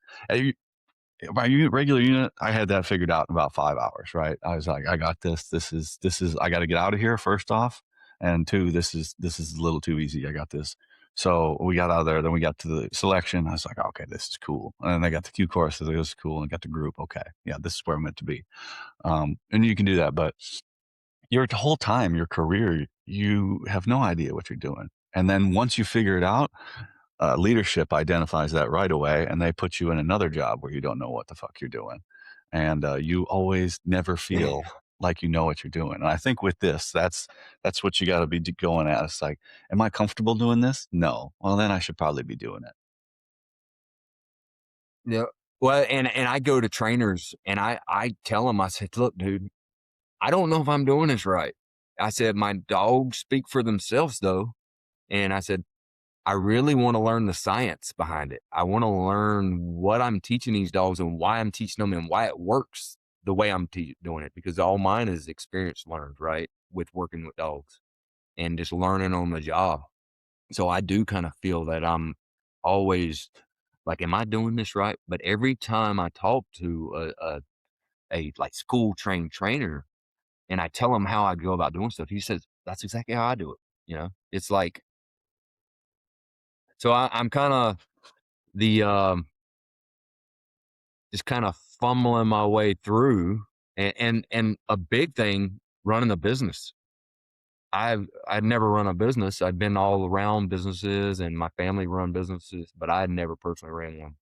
My regular unit, I had that figured out in about 5 hours, right? I was like, I got this. This is. I got to get out of here first off, and two, this is a little too easy. I got this. So we got out of there. Then we got to the selection. I was like, okay, this is cool. And then I got the Q courses. It was cool. And got the group. Okay, yeah, this is where I'm meant to be. And you can do that, but your whole time, your career, you have no idea what you're doing. And then once you figure it out, leadership identifies that right away, and they put you in another job where you don't know what the fuck you're doing, and you always never feel like you know what you're doing. And I think with this, that's what you got to be going at. It's like, am I comfortable doing this? No. Well, then I should probably be doing it. Yeah. Well, and I go to trainers and I tell them, I said, look, dude, I don't know if I'm doing this right. I said, my dogs speak for themselves though. And I said, I really want to learn the science behind it. I want to learn what I'm teaching these dogs and why I'm teaching them and why it works the way I'm doing it, because all mine is experience learned, right? With working with dogs and just learning on the job. So I do kind of feel that I'm always like, am I doing this right? But every time I talk to a like school trained trainer and I tell him how I go about doing stuff, he says, that's exactly how I do it. It's like, so I'm kind of the, just kind of fumbling my way through, and a big thing, running a business. I'd never run a business. I'd been all around businesses and my family run businesses, but I had never personally ran one.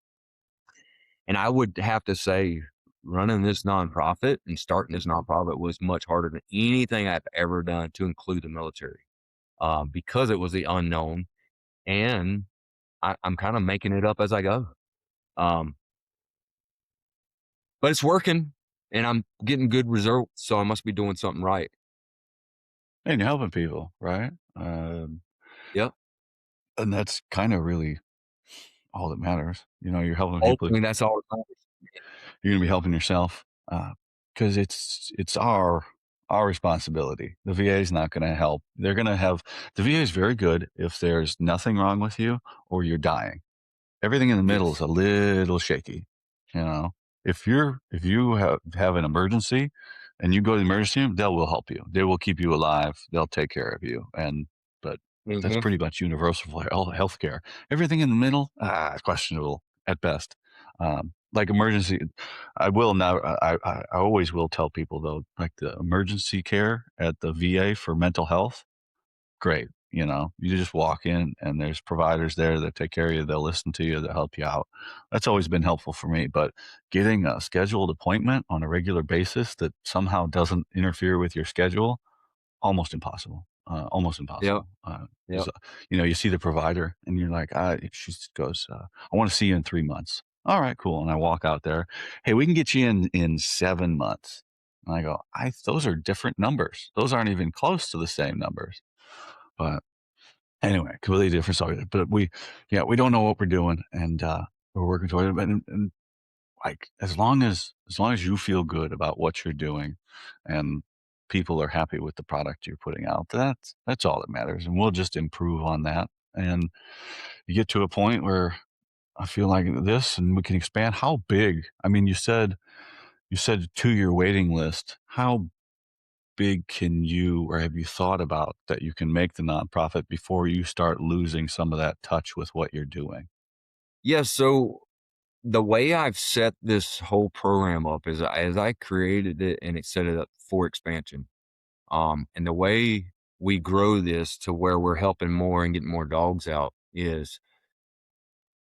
And I would have to say running this nonprofit and starting this nonprofit was much harder than anything I've ever done, to include the military, because it was the unknown, and I'm kind of making it up as I go. Um, but it's working and I'm getting good results. So I must be doing something right. And you're helping people, right? Yep. And that's kind of really all that matters. You're helping people. Ultimately, that's all it matters. You're gonna be helping yourself, because it's our responsibility. The VA is not gonna help. They're gonna have The VA is very good if there's nothing wrong with you or you're dying. Everything in the middle is Yes. a little shaky, you know? If you have an emergency and you go to the emergency room, they will help you. They will keep you alive. They'll take care of you, but that's Mhm. pretty much universal for healthcare. Everything in the middle, questionable at best. Like emergency, I will now. I always will tell people though, like the emergency care at the VA for mental health, great. You just walk in and there's providers there that take care of you. They'll listen to you. They'll help you out. That's always been helpful for me. But getting a scheduled appointment on a regular basis that somehow doesn't interfere with your schedule, almost impossible. Almost Yep. impossible. 'Cause, Yep. you see the provider and you're like, she goes, I want to see you in 3 months. All right, cool. And I walk out there. Hey, we can get you in 7 months. And I go, those are different numbers. Those aren't even close to the same numbers. But anyway, completely different subject. But yeah, we don't know what we're doing, and we're working toward it. And like, as long as you feel good about what you're doing, and people are happy with the product you're putting out, that's all that matters. And we'll just improve on that. And you get to a point where I feel like this, and we can expand. How big? I mean, you said 2-year waiting list. How big can you or have you thought about that you can make the nonprofit before you start losing some of that touch with what you're doing? Yeah, so the way I've set this whole program up is as I created it and it set it up for expansion. And the way we grow this to where we're helping more and getting more dogs out is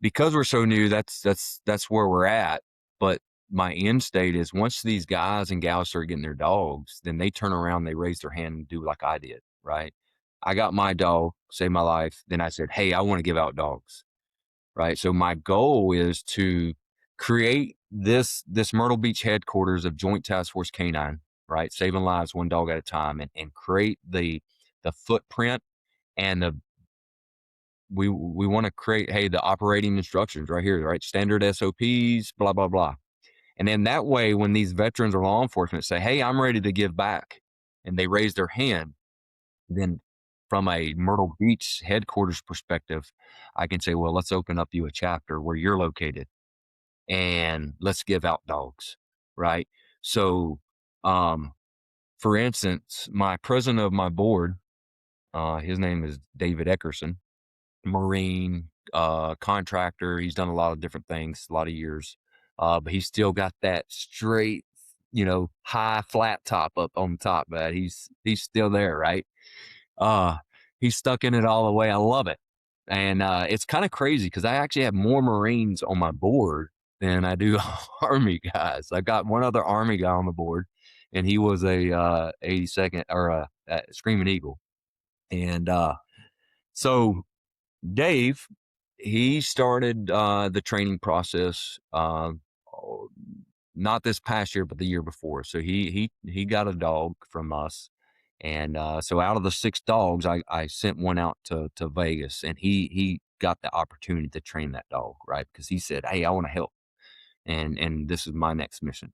because we're so new, that's where we're at. But my end state is once these guys and gals start getting their dogs, then they turn around, they raise their hand and do like I did, right? I got my dog, saved my life. Then I said, hey, I want to give out dogs, right? So my goal is to create this Myrtle Beach headquarters of Joint Task Force Canine, right? Saving lives one dog at a time, and create the footprint and the we want to create, hey, the operating instructions right here, right? Standard SOPs, blah, blah, blah. And then that way, when these veterans or law enforcement say, hey, I'm ready to give back, and they raise their hand, then from a Myrtle Beach headquarters perspective, I can say, well, let's open up you a chapter where you're located and let's give out dogs, right? So, for instance, my president of my board, his name is David Eckerson, Marine, contractor. He's done a lot of different things, a lot of years. But he's still got that straight, high flat top up on top, but he's still there, right? Uh, he's stuck in it all the way. I love it. And it's kind of crazy because I actually have more Marines on my board than I do Army guys. I got one other Army guy on the board, and he was a 82nd or a Screaming Eagle. And so Dave, he started the training process oh, not this past year, but the year before. So he got a dog from us, and so out of the 6 dogs, I sent one out to Vegas, and he got the opportunity to train that dog, right? Because he said, "Hey, I want to help, and this is my next mission."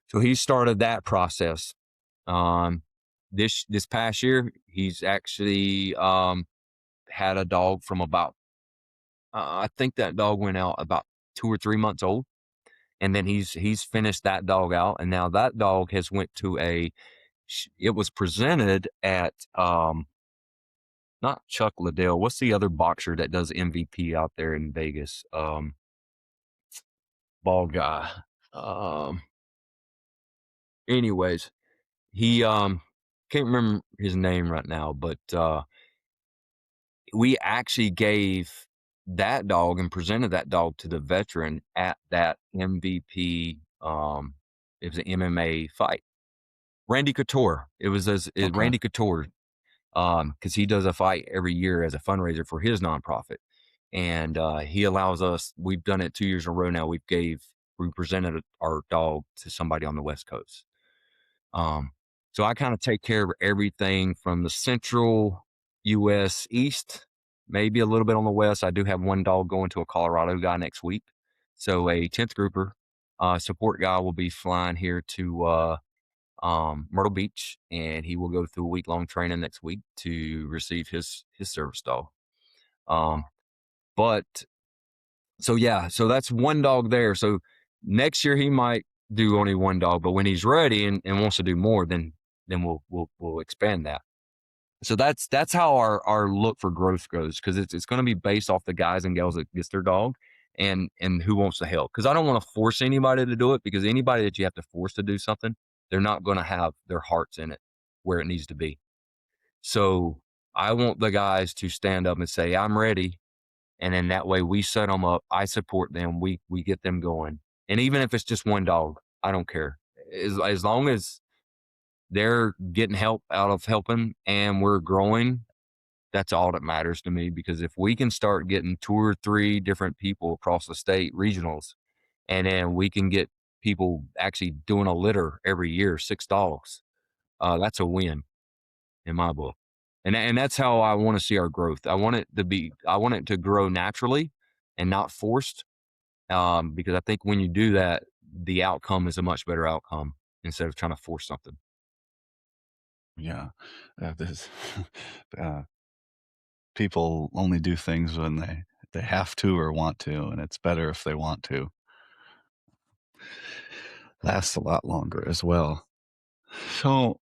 So he started that process. Um, this past year, he's actually had a dog from about I think that dog went out about 2 or 3 months old, and then he's finished that dog out, and now that dog has went to it was presented at, not Chuck Liddell, what's the other boxer that does MVP out there in Vegas? Bald guy. Um, anyways, he, can't remember his name right now, but, we actually gave that dog and presented that dog to the veteran at that MVP. It was an MMA fight. Randy Couture. It was Okay. Randy Couture, because he does a fight every year as a fundraiser for his nonprofit, and he allows us. We've done it 2 years in a row now. We presented our dog to somebody on the West Coast. Um, so I kind of take care of everything from the central US East, maybe a little bit on the west. I do have one dog going to a Colorado guy next week. So a 10th grouper support guy will be flying here to Myrtle Beach, and he will go through a week-long training next week to receive his service dog. Um, but so yeah, so that's one dog there. So next year he might do only one dog, but when he's ready and wants to do more, then we'll expand that. So that's how our look for growth goes, because it's going to be based off the guys and gals that gets their dog and who wants to help. Because I don't want to force anybody to do it, because anybody that you have to force to do something, they're not going to have their hearts in it where it needs to be. So I want the guys to stand up and say, "I'm ready," and then that way we set them up. I support them. We get them going, and even if it's just one dog, I don't care. As long as they're getting help out of helping and we're growing, that's all that matters to me. Because if we can start getting 2 or 3 different people across the state regionals, and then we can get people actually doing a litter every year, 6 dogs, that's a win in my book. And that's how I want to see our growth. I want it to grow naturally and not forced. Because I think when you do that, the outcome is a much better outcome instead of trying to force something. Yeah. This uh, people only do things when they have to or want to, and it's better if they want to. Lasts a lot longer as well. So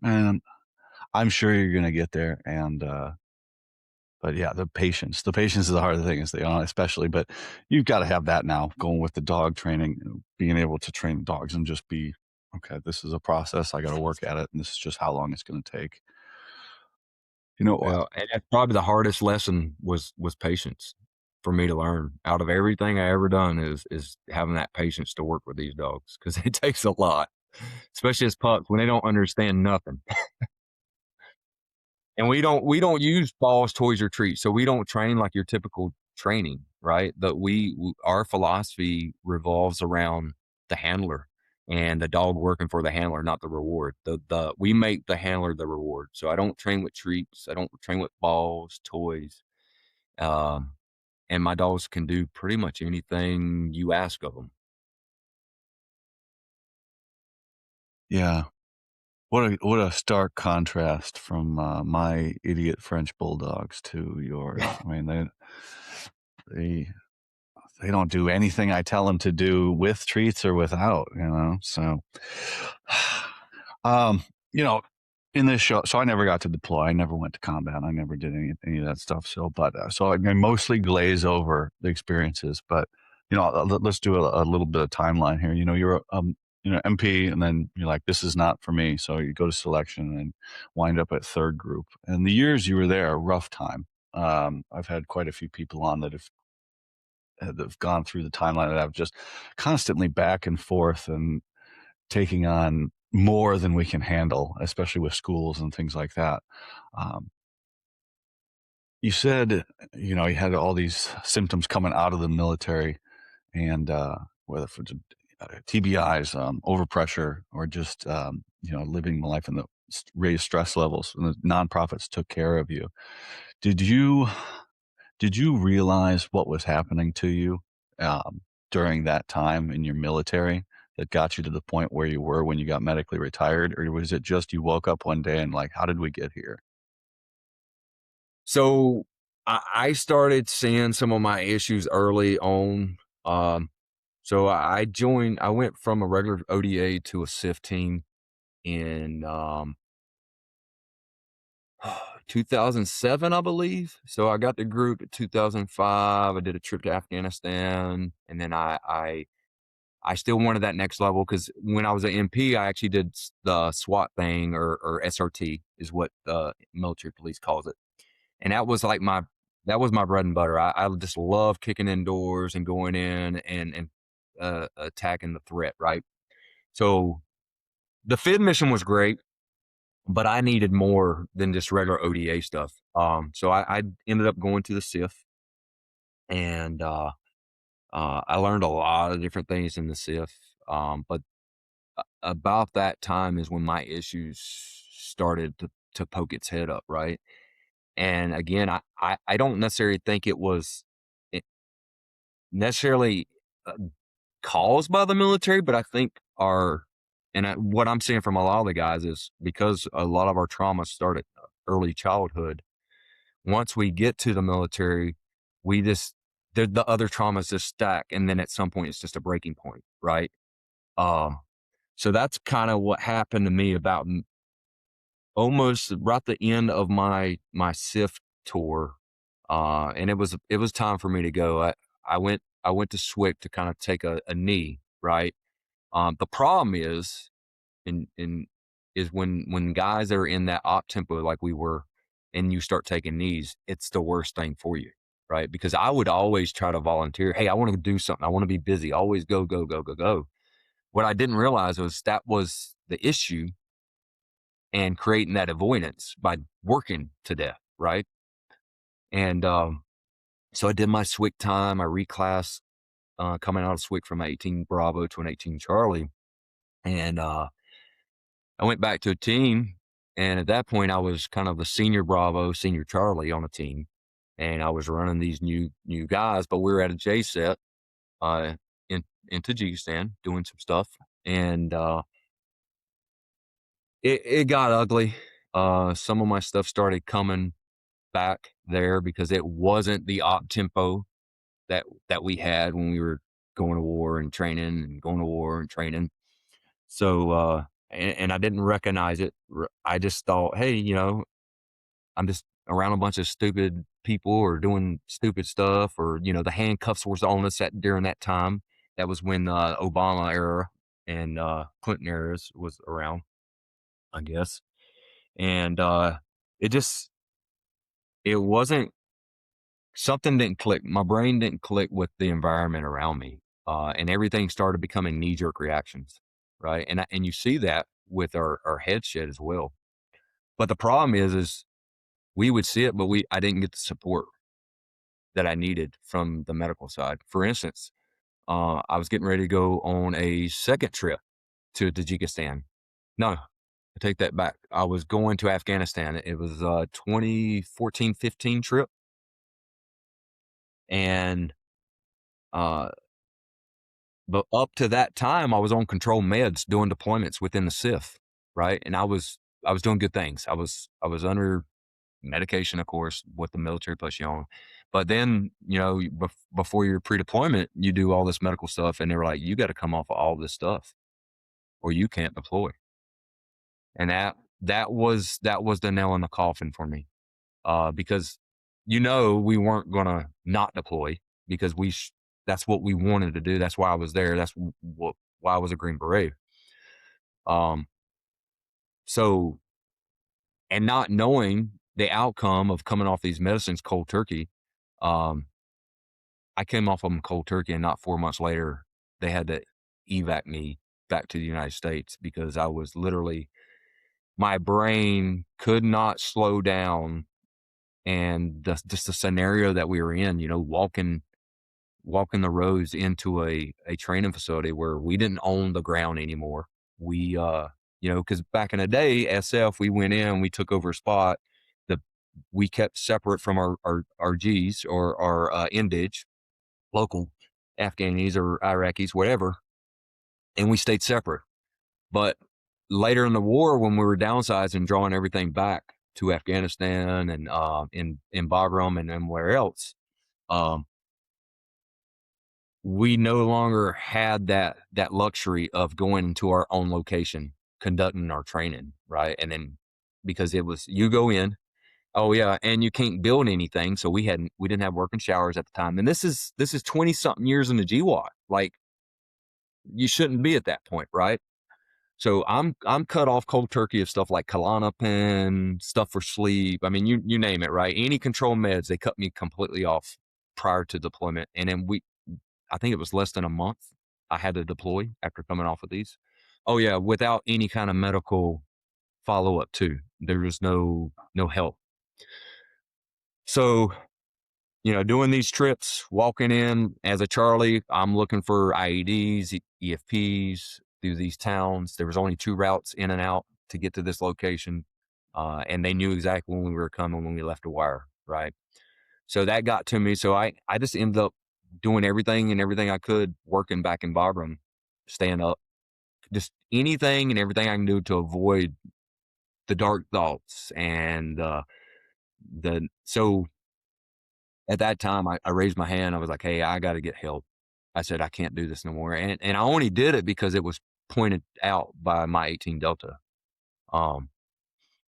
And I'm sure you're gonna get there, and, but yeah, the patience is the hard thing, is the especially, but you've gotta have that now going with the dog training, being able to train dogs and just be, "Okay, this is a process, I gotta work at it, and this is just how long it's gonna take." You know, Well, and that's probably the hardest lesson was patience for me to learn. Out of everything I ever done is having that patience to work with these dogs because it takes a lot, especially as pups when they don't understand nothing. And we don't use balls, toys, or treats, so we don't train like your typical training, right? But our philosophy revolves around the handler and the dog working for the handler, not the reward. The we make the handler the reward. So I don't train with treats. I don't train with balls, toys. Um, and my dogs can do pretty much anything you ask of them. yeah. What a stark contrast from, my idiot French bulldogs to yours. I mean, they they don't do anything I tell them to do with treats or without, you know? So, um, you know, in this show, so I never got to deploy. I never went to combat. I never did any of that stuff. So, but so I mostly glaze over the experiences. But let's do a little bit of timeline here. You're MP, and then you're like, this is not for me. So you go to selection and wind up at third group. And the years you were there, rough time. I've had quite a few people on that have gone through the timeline that I've just constantly back and forth and taking on more than we can handle, especially with schools and things like that. Um, you said, you had all these symptoms coming out of the military, and whether for TBIs, overpressure, or just living the life in the raised stress levels, and the nonprofits took care of you. Did you did you realize what was happening to you, during that time in your military that got you to the point where you were when you got medically retired? Or was it just you woke up one day and like, "How did we get here?" So I started seeing some of my issues early on. So I went from a regular ODA to a SIF team in 2007, I believe. So I got the group at 2005. I did a trip to Afghanistan, and then I still wanted that next level because when I was an MP, I actually did the SWAT thing, or SRT is what the military police calls it, and that was my bread and butter. I just love kicking indoors and going in and attacking the threat, right? So the FID mission was great, but I needed more than just regular ODA stuff. So I ended up going to the SIF, and I learned a lot of different things in the SIF. But about that time is when my issues started to poke its head up, right? And again, I don't necessarily think it was necessarily uh, caused by the military, but I think what I'm seeing from a lot of the guys is because a lot of our trauma started early childhood. Once we get to the military, we just the other traumas just stack, and then at some point it's just a breaking point, right? Um, so that's kind of what happened to me about almost right at the end of my SIF tour, and it was time for me to go. I went to SWIC to kind of take a knee, right? The problem in is when guys are in that op tempo like we were, and you start taking knees, it's the worst thing for you, right? Because I would always try to volunteer. Hey, I want to do something. I want to be busy. Always go, go, go, go, go. What I didn't realize was that was the issue and creating that avoidance by working to death, right? And so I did my SWIC time. I reclassed coming out of SWIC from 18 Bravo to an 18 Charlie. And I went back to a team. And at that point, I was kind of the senior Bravo, senior Charlie on a team. And I was running these new guys, but we were at a J set uh, in Tajikistan doing some stuff. And it got ugly. Some of my stuff started coming back there because it wasn't the op tempo that we had when we were going to war and training and going to war and training. So and I didn't recognize it. I just thought, hey, I'm just around a bunch of stupid people or doing stupid stuff, or the handcuffs was on us during that time. That was when Obama era and Clinton eras was around, I guess. And it just it wasn't something didn't click. My brain didn't click with the environment around me, and everything started becoming knee jerk reactions, right? And you see that with our head shed as well. But the problem is we would see it, but I didn't get the support that I needed from the medical side. For instance, I was getting ready to go on a second trip to Tajikistan. No, I take that back. I was going to Afghanistan. It was a 2014-15 trip. And uh, but up to that time, I was on controlled meds doing deployments within the SIF, right? And I was doing good things. I was under medication, of course, what the military puts you on. But then, before your pre-deployment, you do all this medical stuff, and they were like, "You got to come off of all this stuff, or you can't deploy." And that was the nail in the coffin for me, because we weren't gonna not deploy because that's what we wanted to do. That's why I was there. That's why I was a Green Beret. Um, so and not knowing the outcome of coming off these medicines cold turkey, um, I came off of them cold turkey, and not 4 months later, they had to evac me back to the United States because I was literally my brain could not slow down, and just the scenario that we were in, walking the roads into a training facility where we didn't own the ground anymore. We, because back in the day, SF, we went in, we took over a spot. The We kept separate from our Gs or our Indige, local Afghanis or Iraqis, whatever, and we stayed separate. But later in the war, when we were downsizing, drawing everything back to Afghanistan and in Bagram and where else, um, we no longer had that luxury of going to our own location, conducting our training, right? And then because it was you go in, oh yeah, and you can't build anything, so we didn't have working showers at the time. And this is 20 something years in the GWAT. Like you shouldn't be at that point, right? So I'm cut off cold turkey of stuff like Klonopin, stuff for sleep. I mean, you name it, right? Any control meds, they cut me completely off prior to deployment. And then I think it was less than a month I had to deploy after coming off of these. Oh yeah, without any kind of medical follow up too. There was no help. So, doing these trips, walking in as a Charlie, I'm looking for IEDs, EFPs through these towns. There was only 2 routes in and out to get to this location. And they knew exactly when we were coming when we left the wire, right? So that got to me. So I just ended up doing everything I could, working back in Bagram, staying up, just anything and everything I can do to avoid the dark thoughts. And so at that time, I raised my hand. I was like, "Hey, I got to get help." I said, "I can't do this no more." And I only did it because it was pointed out by my 18 Delta. Um,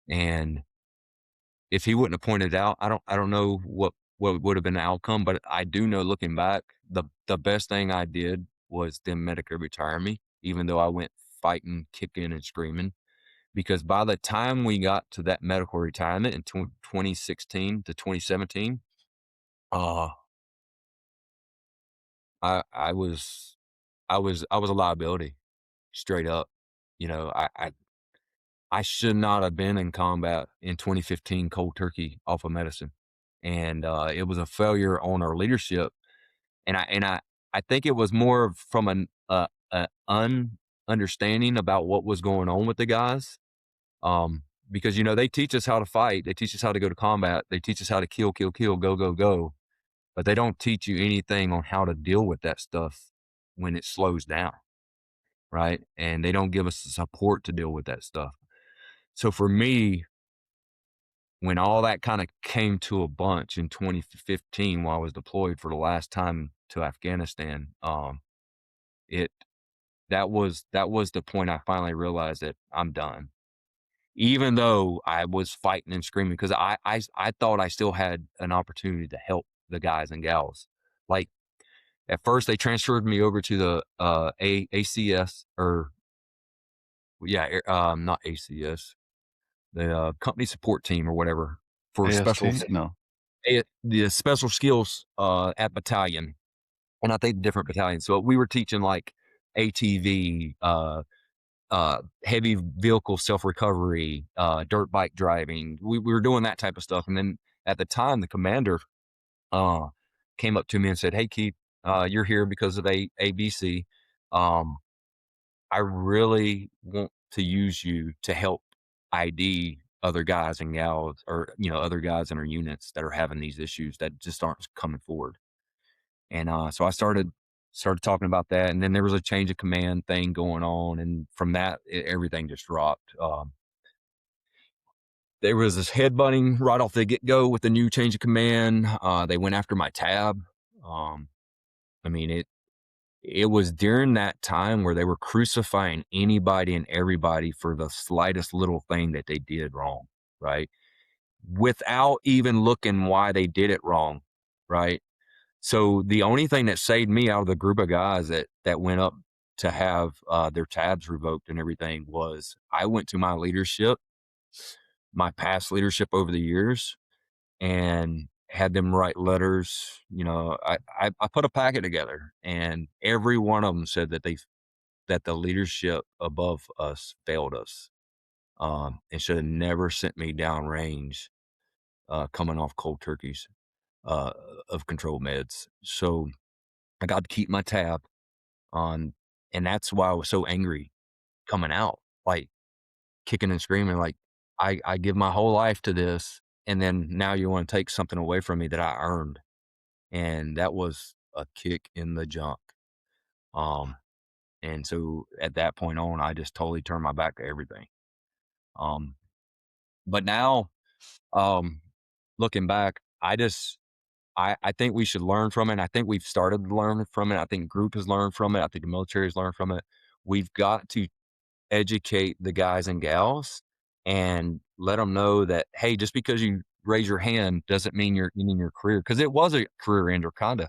and if he wouldn't have pointed it out, I don't know what would have been the outcome, but I do know looking back, the best thing I did was them medically retire me, even though I went fighting, kicking, and screaming. Because by the time we got to that medical retirement in 2016 to 2017, uh, I was a liability, straight up. You know, I should not have been in combat in 2015 cold turkey off of medicine. And it was a failure on our leadership. And I think it was more from a understanding about what was going on with the guys. Because they teach us how to fight, they teach us how to go to combat, they teach us how to kill, kill, kill, go, go, go, but they don't teach you anything on how to deal with that stuff when it slows down, right? And they don't give us the support to deal with that stuff. So for me, when all that kind of came to a bunch in 2015 while I was deployed for the last time to Afghanistan, it that was the point I finally realized that I'm done. Even though I was fighting and screaming because I thought I still had an opportunity to help the guys and gals. Like, at first, they transferred me over to the, ACS or yeah, not ACS, the, company support team or whatever for AST? No. the special skills, at battalion, and I think different battalions. So we were teaching, like, ATV, heavy vehicle self-recovery, dirt bike driving. We were doing that type of stuff, and then at the time, the commander, uh, came up to me and said, "Hey, Keith, you're here because of ABC. Um, I really want to use you to help ID other guys and gals or, other guys in our units that are having these issues that just aren't coming forward." And, so I started talking about that, and then there was a change of command thing going on, and from that, everything just dropped. There was this headbutting right off the get-go with the new change of command. They went after my tab. Um, I mean, it was during that time where they were crucifying anybody and everybody for the slightest little thing that they did wrong, right? Without even looking why they did it wrong, right? So the only thing that saved me out of the group of guys that went up to have, their tabs revoked and everything was I went to my leadership, my past leadership over the years, and had them write letters. I put a packet together, and every one of them said that the leadership above us failed us, and should have never sent me downrange, coming off cold turkeys, uh, of controlled meds. So I got to keep my tab on, and that's why I was so angry coming out, like kicking and screaming, like I give my whole life to this, and then now you want to take something away from me that I earned, and that was a kick in the junk. Um, and so at that point on, I just totally turned my back to everything. Um, but now, um, looking back, I think we should learn from it. I think we've started to learn from it. I think group has learned from it. I think the military has learned from it. We've got to educate the guys and gals and let them know that, hey, just because you raise your hand doesn't mean you're ending your career. Because it was a career ender, kind of,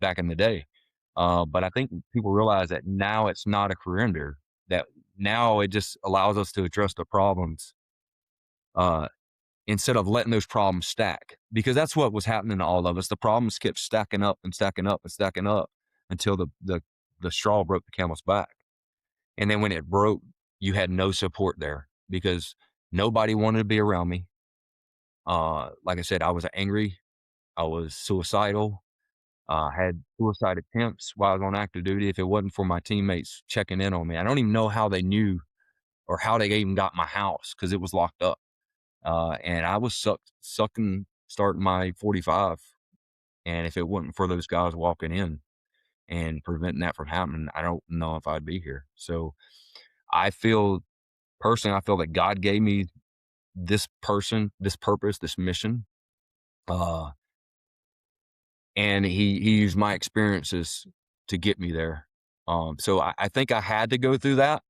back in the day. But I think people realize that now it's not a career ender, that now it just allows us to address the problems, uh, instead of letting those problems stack, because that's what was happening to all of us. The problems kept stacking up and stacking up and stacking up until the straw broke the camel's back. And then when it broke, you had no support there because nobody wanted to be around me. Like I said, I was angry. I was suicidal. Had suicide attempts while I was on active duty. If it wasn't for my teammates checking in on me, I don't even know how they knew or how they even got my house because it was locked up. And I was sucking, starting my 45. And if it wasn't for those guys walking in and preventing that from happening, I don't know if I'd be here. So I feel personally, I feel that God gave me this person, this purpose, this mission. Uh, and he used my experiences to get me there. So I think I had to go through that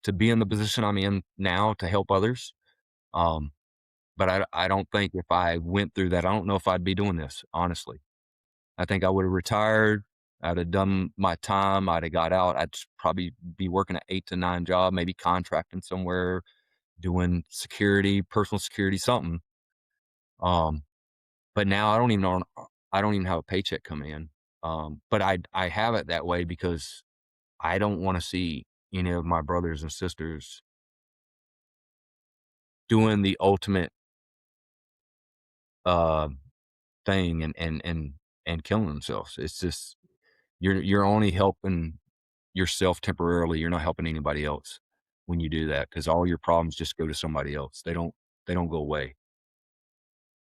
to be in the position I'm in now to help others. Um, but I don't think if I went through that, I don't know if I'd be doing this, honestly. I think I would have retired. I'd have done my time. I'd have got out. I'd probably be working an 8 to 9 job, maybe contracting somewhere, doing security, personal security, something. Um, but now I don't even know. I don't even have a paycheck coming in. But I have it that way because I don't want to see any of my brothers and sisters doing the ultimate, uh, thing and killing themselves. It's just you're only helping yourself temporarily. You're not helping anybody else when you do that because all your problems just go to somebody else. They don't go away.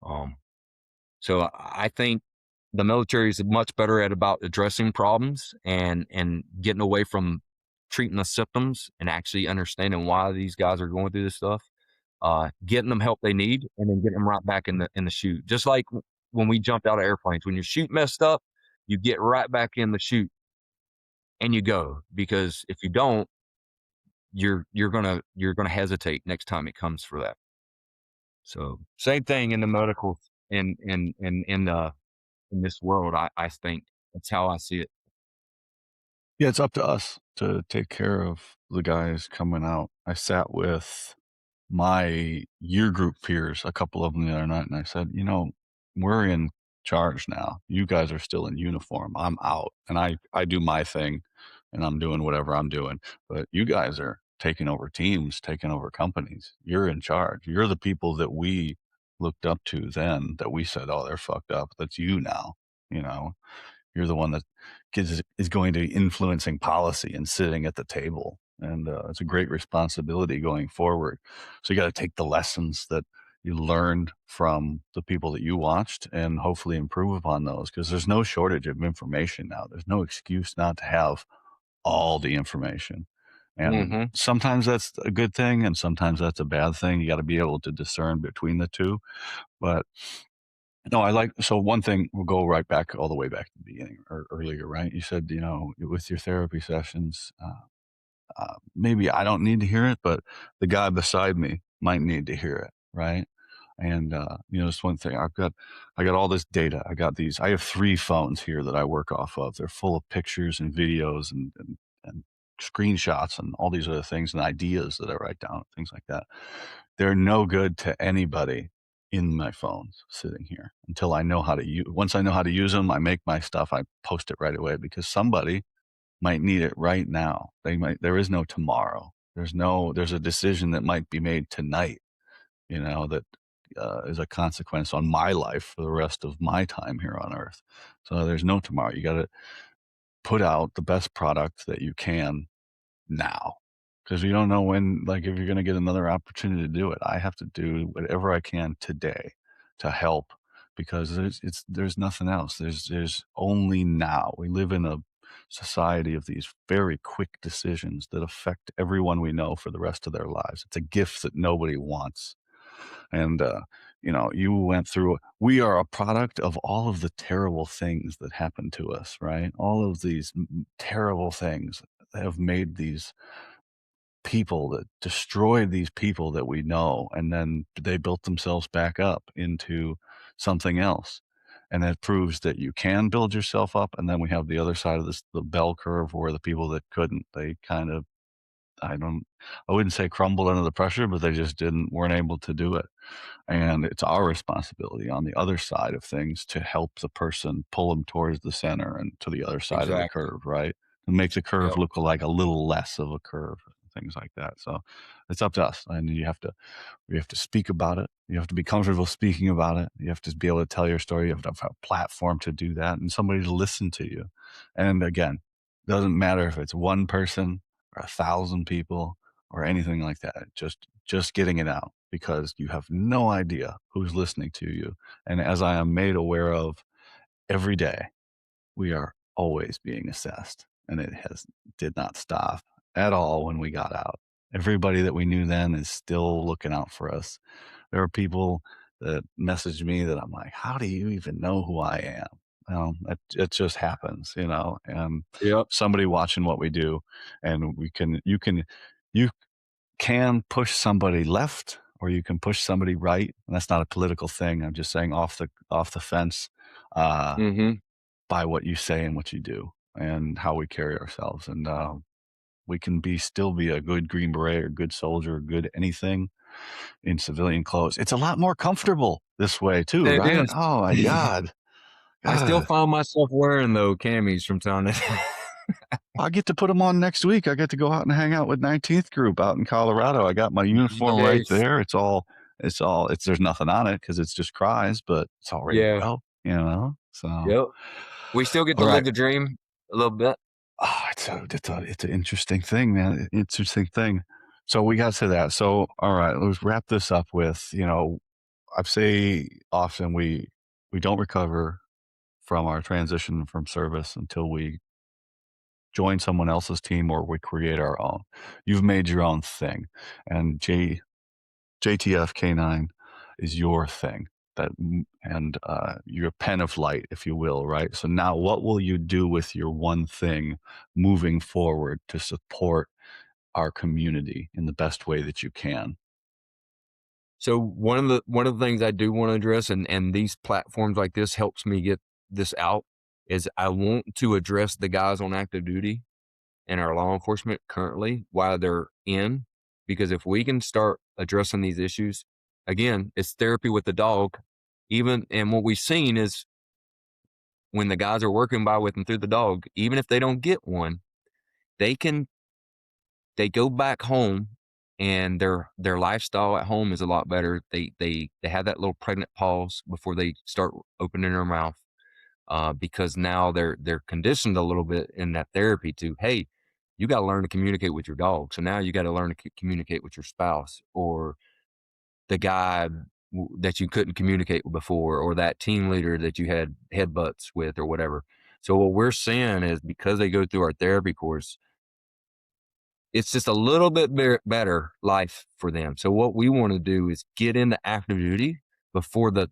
Um, so I think the military is much better at about addressing problems and getting away from treating the symptoms and actually understanding why these guys are going through this stuff. Getting them help they need, and then getting them right back in the chute. Just like when we jumped out of airplanes, when your chute messed up, you get right back in the chute and you go, because if you don't, you're gonna hesitate next time it comes for that. So same thing in the medical in this world. I think that's how I see it. Yeah, it's up to us to take care of the guys coming out. I sat with my year group peers, a couple of them the other night, and I said, we're in charge now. You guys are still in uniform. I'm out, and I do my thing, and I'm doing whatever I'm doing. But you guys are taking over teams, taking over companies. You're in charge. You're the people that we looked up to then that we said, oh, they're fucked up. That's you now. You know, you're the one that is going to be influencing policy and sitting at the table. And it's a great responsibility going forward. So you got to take the lessons that you learned from the people that you watched and hopefully improve upon those, because there's no shortage of information now. There's no excuse not to have all the information. And Hmm. sometimes that's a good thing and sometimes that's a bad thing. You got to be able to discern between the two. But no, so one thing, we'll go right back, all the way back to the beginning or earlier, right? You said, with your therapy sessions, maybe I don't need to hear it, but the guy beside me might need to hear it, right? And it's one thing. I got all this data. I have 3 phones here that I work off of. They're full of pictures and videos and screenshots and all these other things and ideas that I write down, things like that. They're no good to anybody in my phones sitting here until I know how to use. Once I know how to use them, I make my stuff. I post it right away because somebody might need it right now. There is no tomorrow. There's a decision that might be made tonight, that is a consequence on my life for the rest of my time here on earth. So there's no tomorrow. You got to put out the best product that you can now, because you don't know when, like, if you're going to get another opportunity to do it. I have to do whatever I can today to help, because there's nothing else. There's only now. We live in a society of these very quick decisions that affect everyone we know for the rest of their lives. It's a gift that nobody wants. And you went through, we are a product of all of the terrible things that happened to us, right? All of these terrible things have made these people, that destroyed these people that we know, and then they built themselves back up into something else. And that proves that you can build yourself up. And then we have the other side of this, the bell curve, where the people that couldn't, they kind of, I wouldn't say crumbled under the pressure, but they just weren't able to do it. And it's our responsibility on the other side of things to help the person, pull them towards the center and to the other side of the Exactly. curve, right? And make the curve Yep. look like a little less of a curve, things like that. So it's up to us. And you have to speak about it. You have to be comfortable speaking about it. You have to be able to tell your story. You have to have a platform to do that and somebody to listen to you. And again, doesn't matter if it's one person or 1,000 people or anything like that. Just getting it out, because you have no idea who's listening to you. And as I am made aware of every day, we are always being assessed, and did not stop at all when we got out. Everybody that we knew then is still looking out for us. There are people that message me that I'm like, how do you even know who I am? Well, it just happens, and Yep. somebody watching what we do, and you can push somebody left or you can push somebody right. And that's not a political thing. I'm just saying off the fence, uh, Hmm. by what you say and what you do and how we carry ourselves. And we can still be a good Green Beret or good soldier or good anything in civilian clothes. It's a lot more comfortable this way too, It right? is. Oh my God. I still God. find myself wearing though camis from time to time. I get to put them on next week. I get to go out and hang out with 19th group out in Colorado. I got my uniform right Nice. there. There's nothing on it because it's just cries, but it's all ready to Yeah. go, So, Yep. We still get all to right. live the dream a little bit. It's an interesting thing, man. Interesting thing. So we got to that. So, all right, let's wrap this up with, I say often we don't recover from our transition from service until we join someone else's team or we create our own. You've made your own thing, and JTF K9 is your thing. and your pen of light, if you will, right? So now, what will you do with your one thing moving forward to support our community in the best way that you can? So one of the things I do want to address, and these platforms like this helps me get this out, is I want to address the guys on active duty and our law enforcement currently while they're in, because if we can start addressing these issues, again, it's therapy with the dog. Even and what we've seen is when the guys are working by with and through the dog, even if they don't get one, they can they go back home and their lifestyle at home is a lot better. They have that little pregnant pause before they start opening their mouth, because now they're conditioned a little bit in that therapy to, hey, you got to learn to communicate with your dog. So now you got to learn to communicate with your spouse or the guy that you couldn't communicate with before, or that team leader that you had headbutts with, or whatever. So what we're seeing is because they go through our therapy course, it's just a little bit better life for them. So what we want to do is get into active duty before the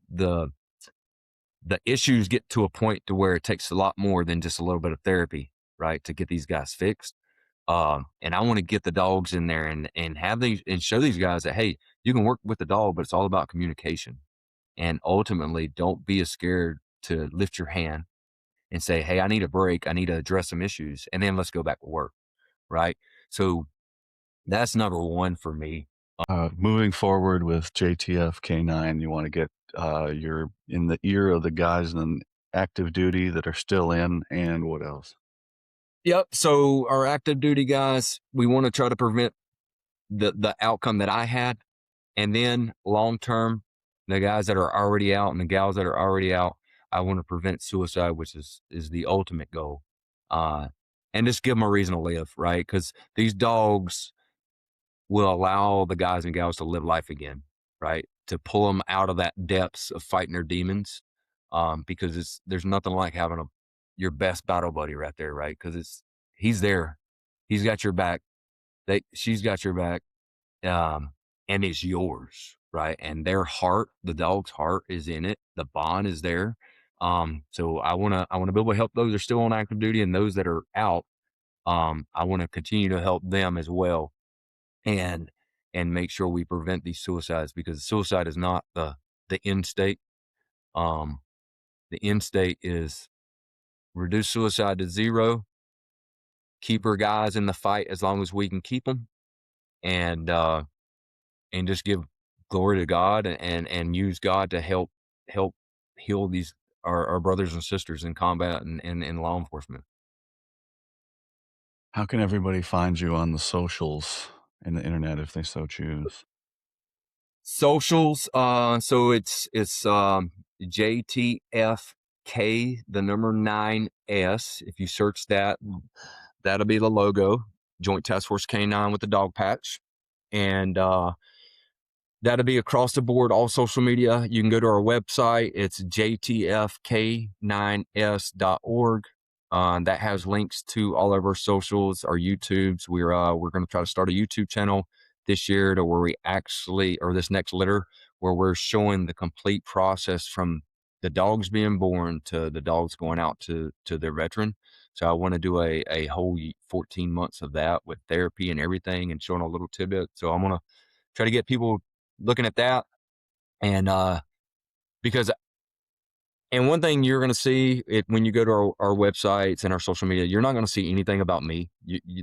issues get to a point to where it takes a lot more than just a little bit of therapy, right, to get these guys fixed. And I want to get the dogs in there and have these and show these guys that, hey, you can work with the dog, but it's all about communication. And ultimately, don't be as scared to lift your hand and say, hey, I need a break. I need to address some issues, and then let's go back to work, right? So that's number one for me. Moving forward with JTF K9, you want to get you're in the ear of the guys in active duty that are still in, and what else? Yep. So our active duty guys, we want to try to prevent the outcome that I had. And then long term, the guys that are already out and the gals that are already out, I want to prevent suicide, which is the ultimate goal. Uh, and just give them a reason to live, right? Because these dogs will allow the guys and gals to live life again, right? To pull them out of that depths of fighting their demons. Because there's nothing like having your best battle buddy right there, right? Because he's there, he's got your back, she's got your back, um, and it's yours, right? And their heart, the dog's heart, is in it. The bond is there. So I wanna be able to help those that are still on active duty and those that are out. I want to continue to help them as well, and make sure we prevent these suicides, because suicide is not the end state. Um, the end state is reduce suicide to zero, keep our guys in the fight as long as we can keep them, and just give glory to God, and use God to help heal these our brothers and sisters in combat and in law enforcement. How can everybody find you on the socials and the internet if they so choose? Socials, so it's JTFK, the number 9S. If you search that, that'll be the logo, Joint Task Force K9 with the dog patch. And that'll be across the board, all social media. You can go to our website. It's JTFK9s.org. That has links to all of our socials, our YouTubes. We're going to try to start a YouTube channel this year to where we actually, or this next litter, where we're showing the complete process from the dogs being born to the dogs going out to their veteran. So I want to do a whole 14 months of that with therapy and everything, and showing a little tidbit. So I'm going to try to get people looking at that. And because and one thing you're going to see it when you go to our websites and our social media, you're not going to see anything about me.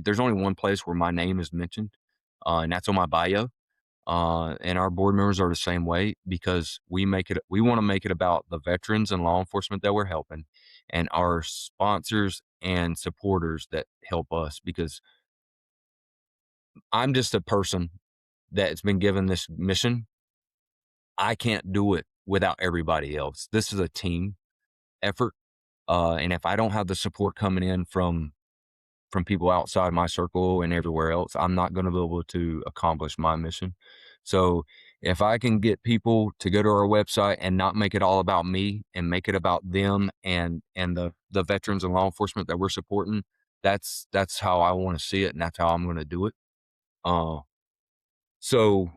There's only one place where my name is mentioned, and that's on my bio. And our board members are the same way, because we want to make it about the veterans and law enforcement that we're helping, and our sponsors and supporters that help us, because I'm just a person that's been given this mission. I can't do it without everybody else. This is a team effort. And if I don't have the support coming in from people outside my circle and everywhere else, I'm not going to be able to accomplish my mission. So if I can get people to go to our website and not make it all about me, and make it about them and the veterans and law enforcement that we're supporting, that's how I want to see it, and that's how I'm going to do it. Uh, so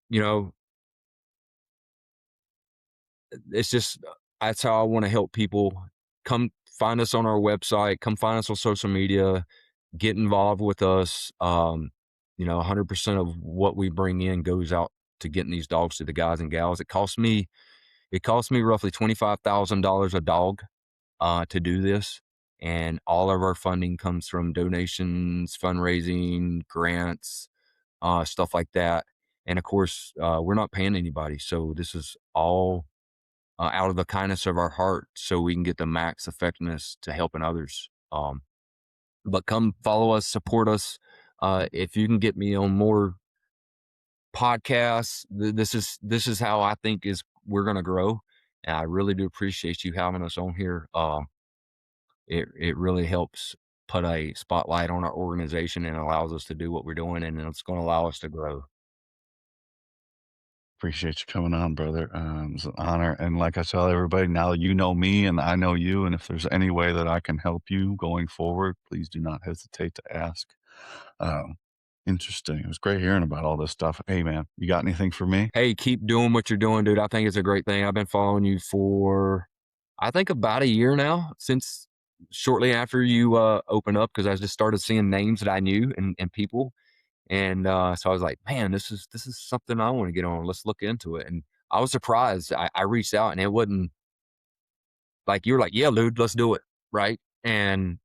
you know, it's just that's how I want to help people. Come find us on our website. Come find us on social media. Get involved with us. 100% of what we bring in goes out to getting these dogs to the guys and gals. It costs me roughly $25,000 a dog to do this, and all of our funding comes from donations, fundraising, grants, stuff like that. And of course, we're not paying anybody, so this is all out of the kindness of our heart, so we can get the max effectiveness to helping others. But come follow us, support us. If you can get me on more podcasts, this is how I think is we're going to grow. And I really do appreciate you having us on here. It really helps put a spotlight on our organization and allows us to do what we're doing, and it's going to allow us to grow. Appreciate you coming on, brother. It's an honor. And like I tell everybody, now you know me and I know you. And if there's any way that I can help you going forward, please do not hesitate to ask. Um, Interesting. It was great hearing about all this stuff. Hey, man, you got anything for me? Hey, keep doing what you're doing, dude. I think it's a great thing. I've been following you for, I think, about a year now, since shortly after you opened up, because I just started seeing names that I knew and people. And so I was like, man, this is something I want to get on. Let's look into it. And I was surprised. I reached out and it wasn't like you were like, yeah, dude, let's do it. Right. And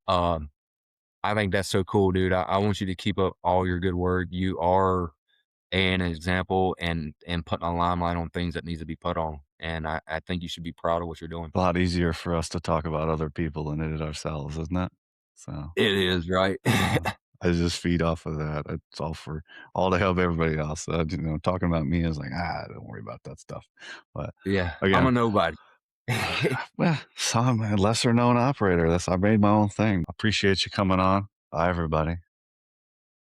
I think that's so cool, dude. I want you to keep up all your good work. You are an example and putting a limelight on things that needs to be put on. And I think you should be proud of what you're doing. A lot easier for us to talk about other people than it is ourselves, isn't it? So It is, right? uh, I just feed off of that. It's all to help everybody else. Talking about me is like, don't worry about that stuff. But Yeah. I'm again, a nobody. well, so I'm a lesser known operator. I made my own thing. Appreciate you coming on. Bye, everybody.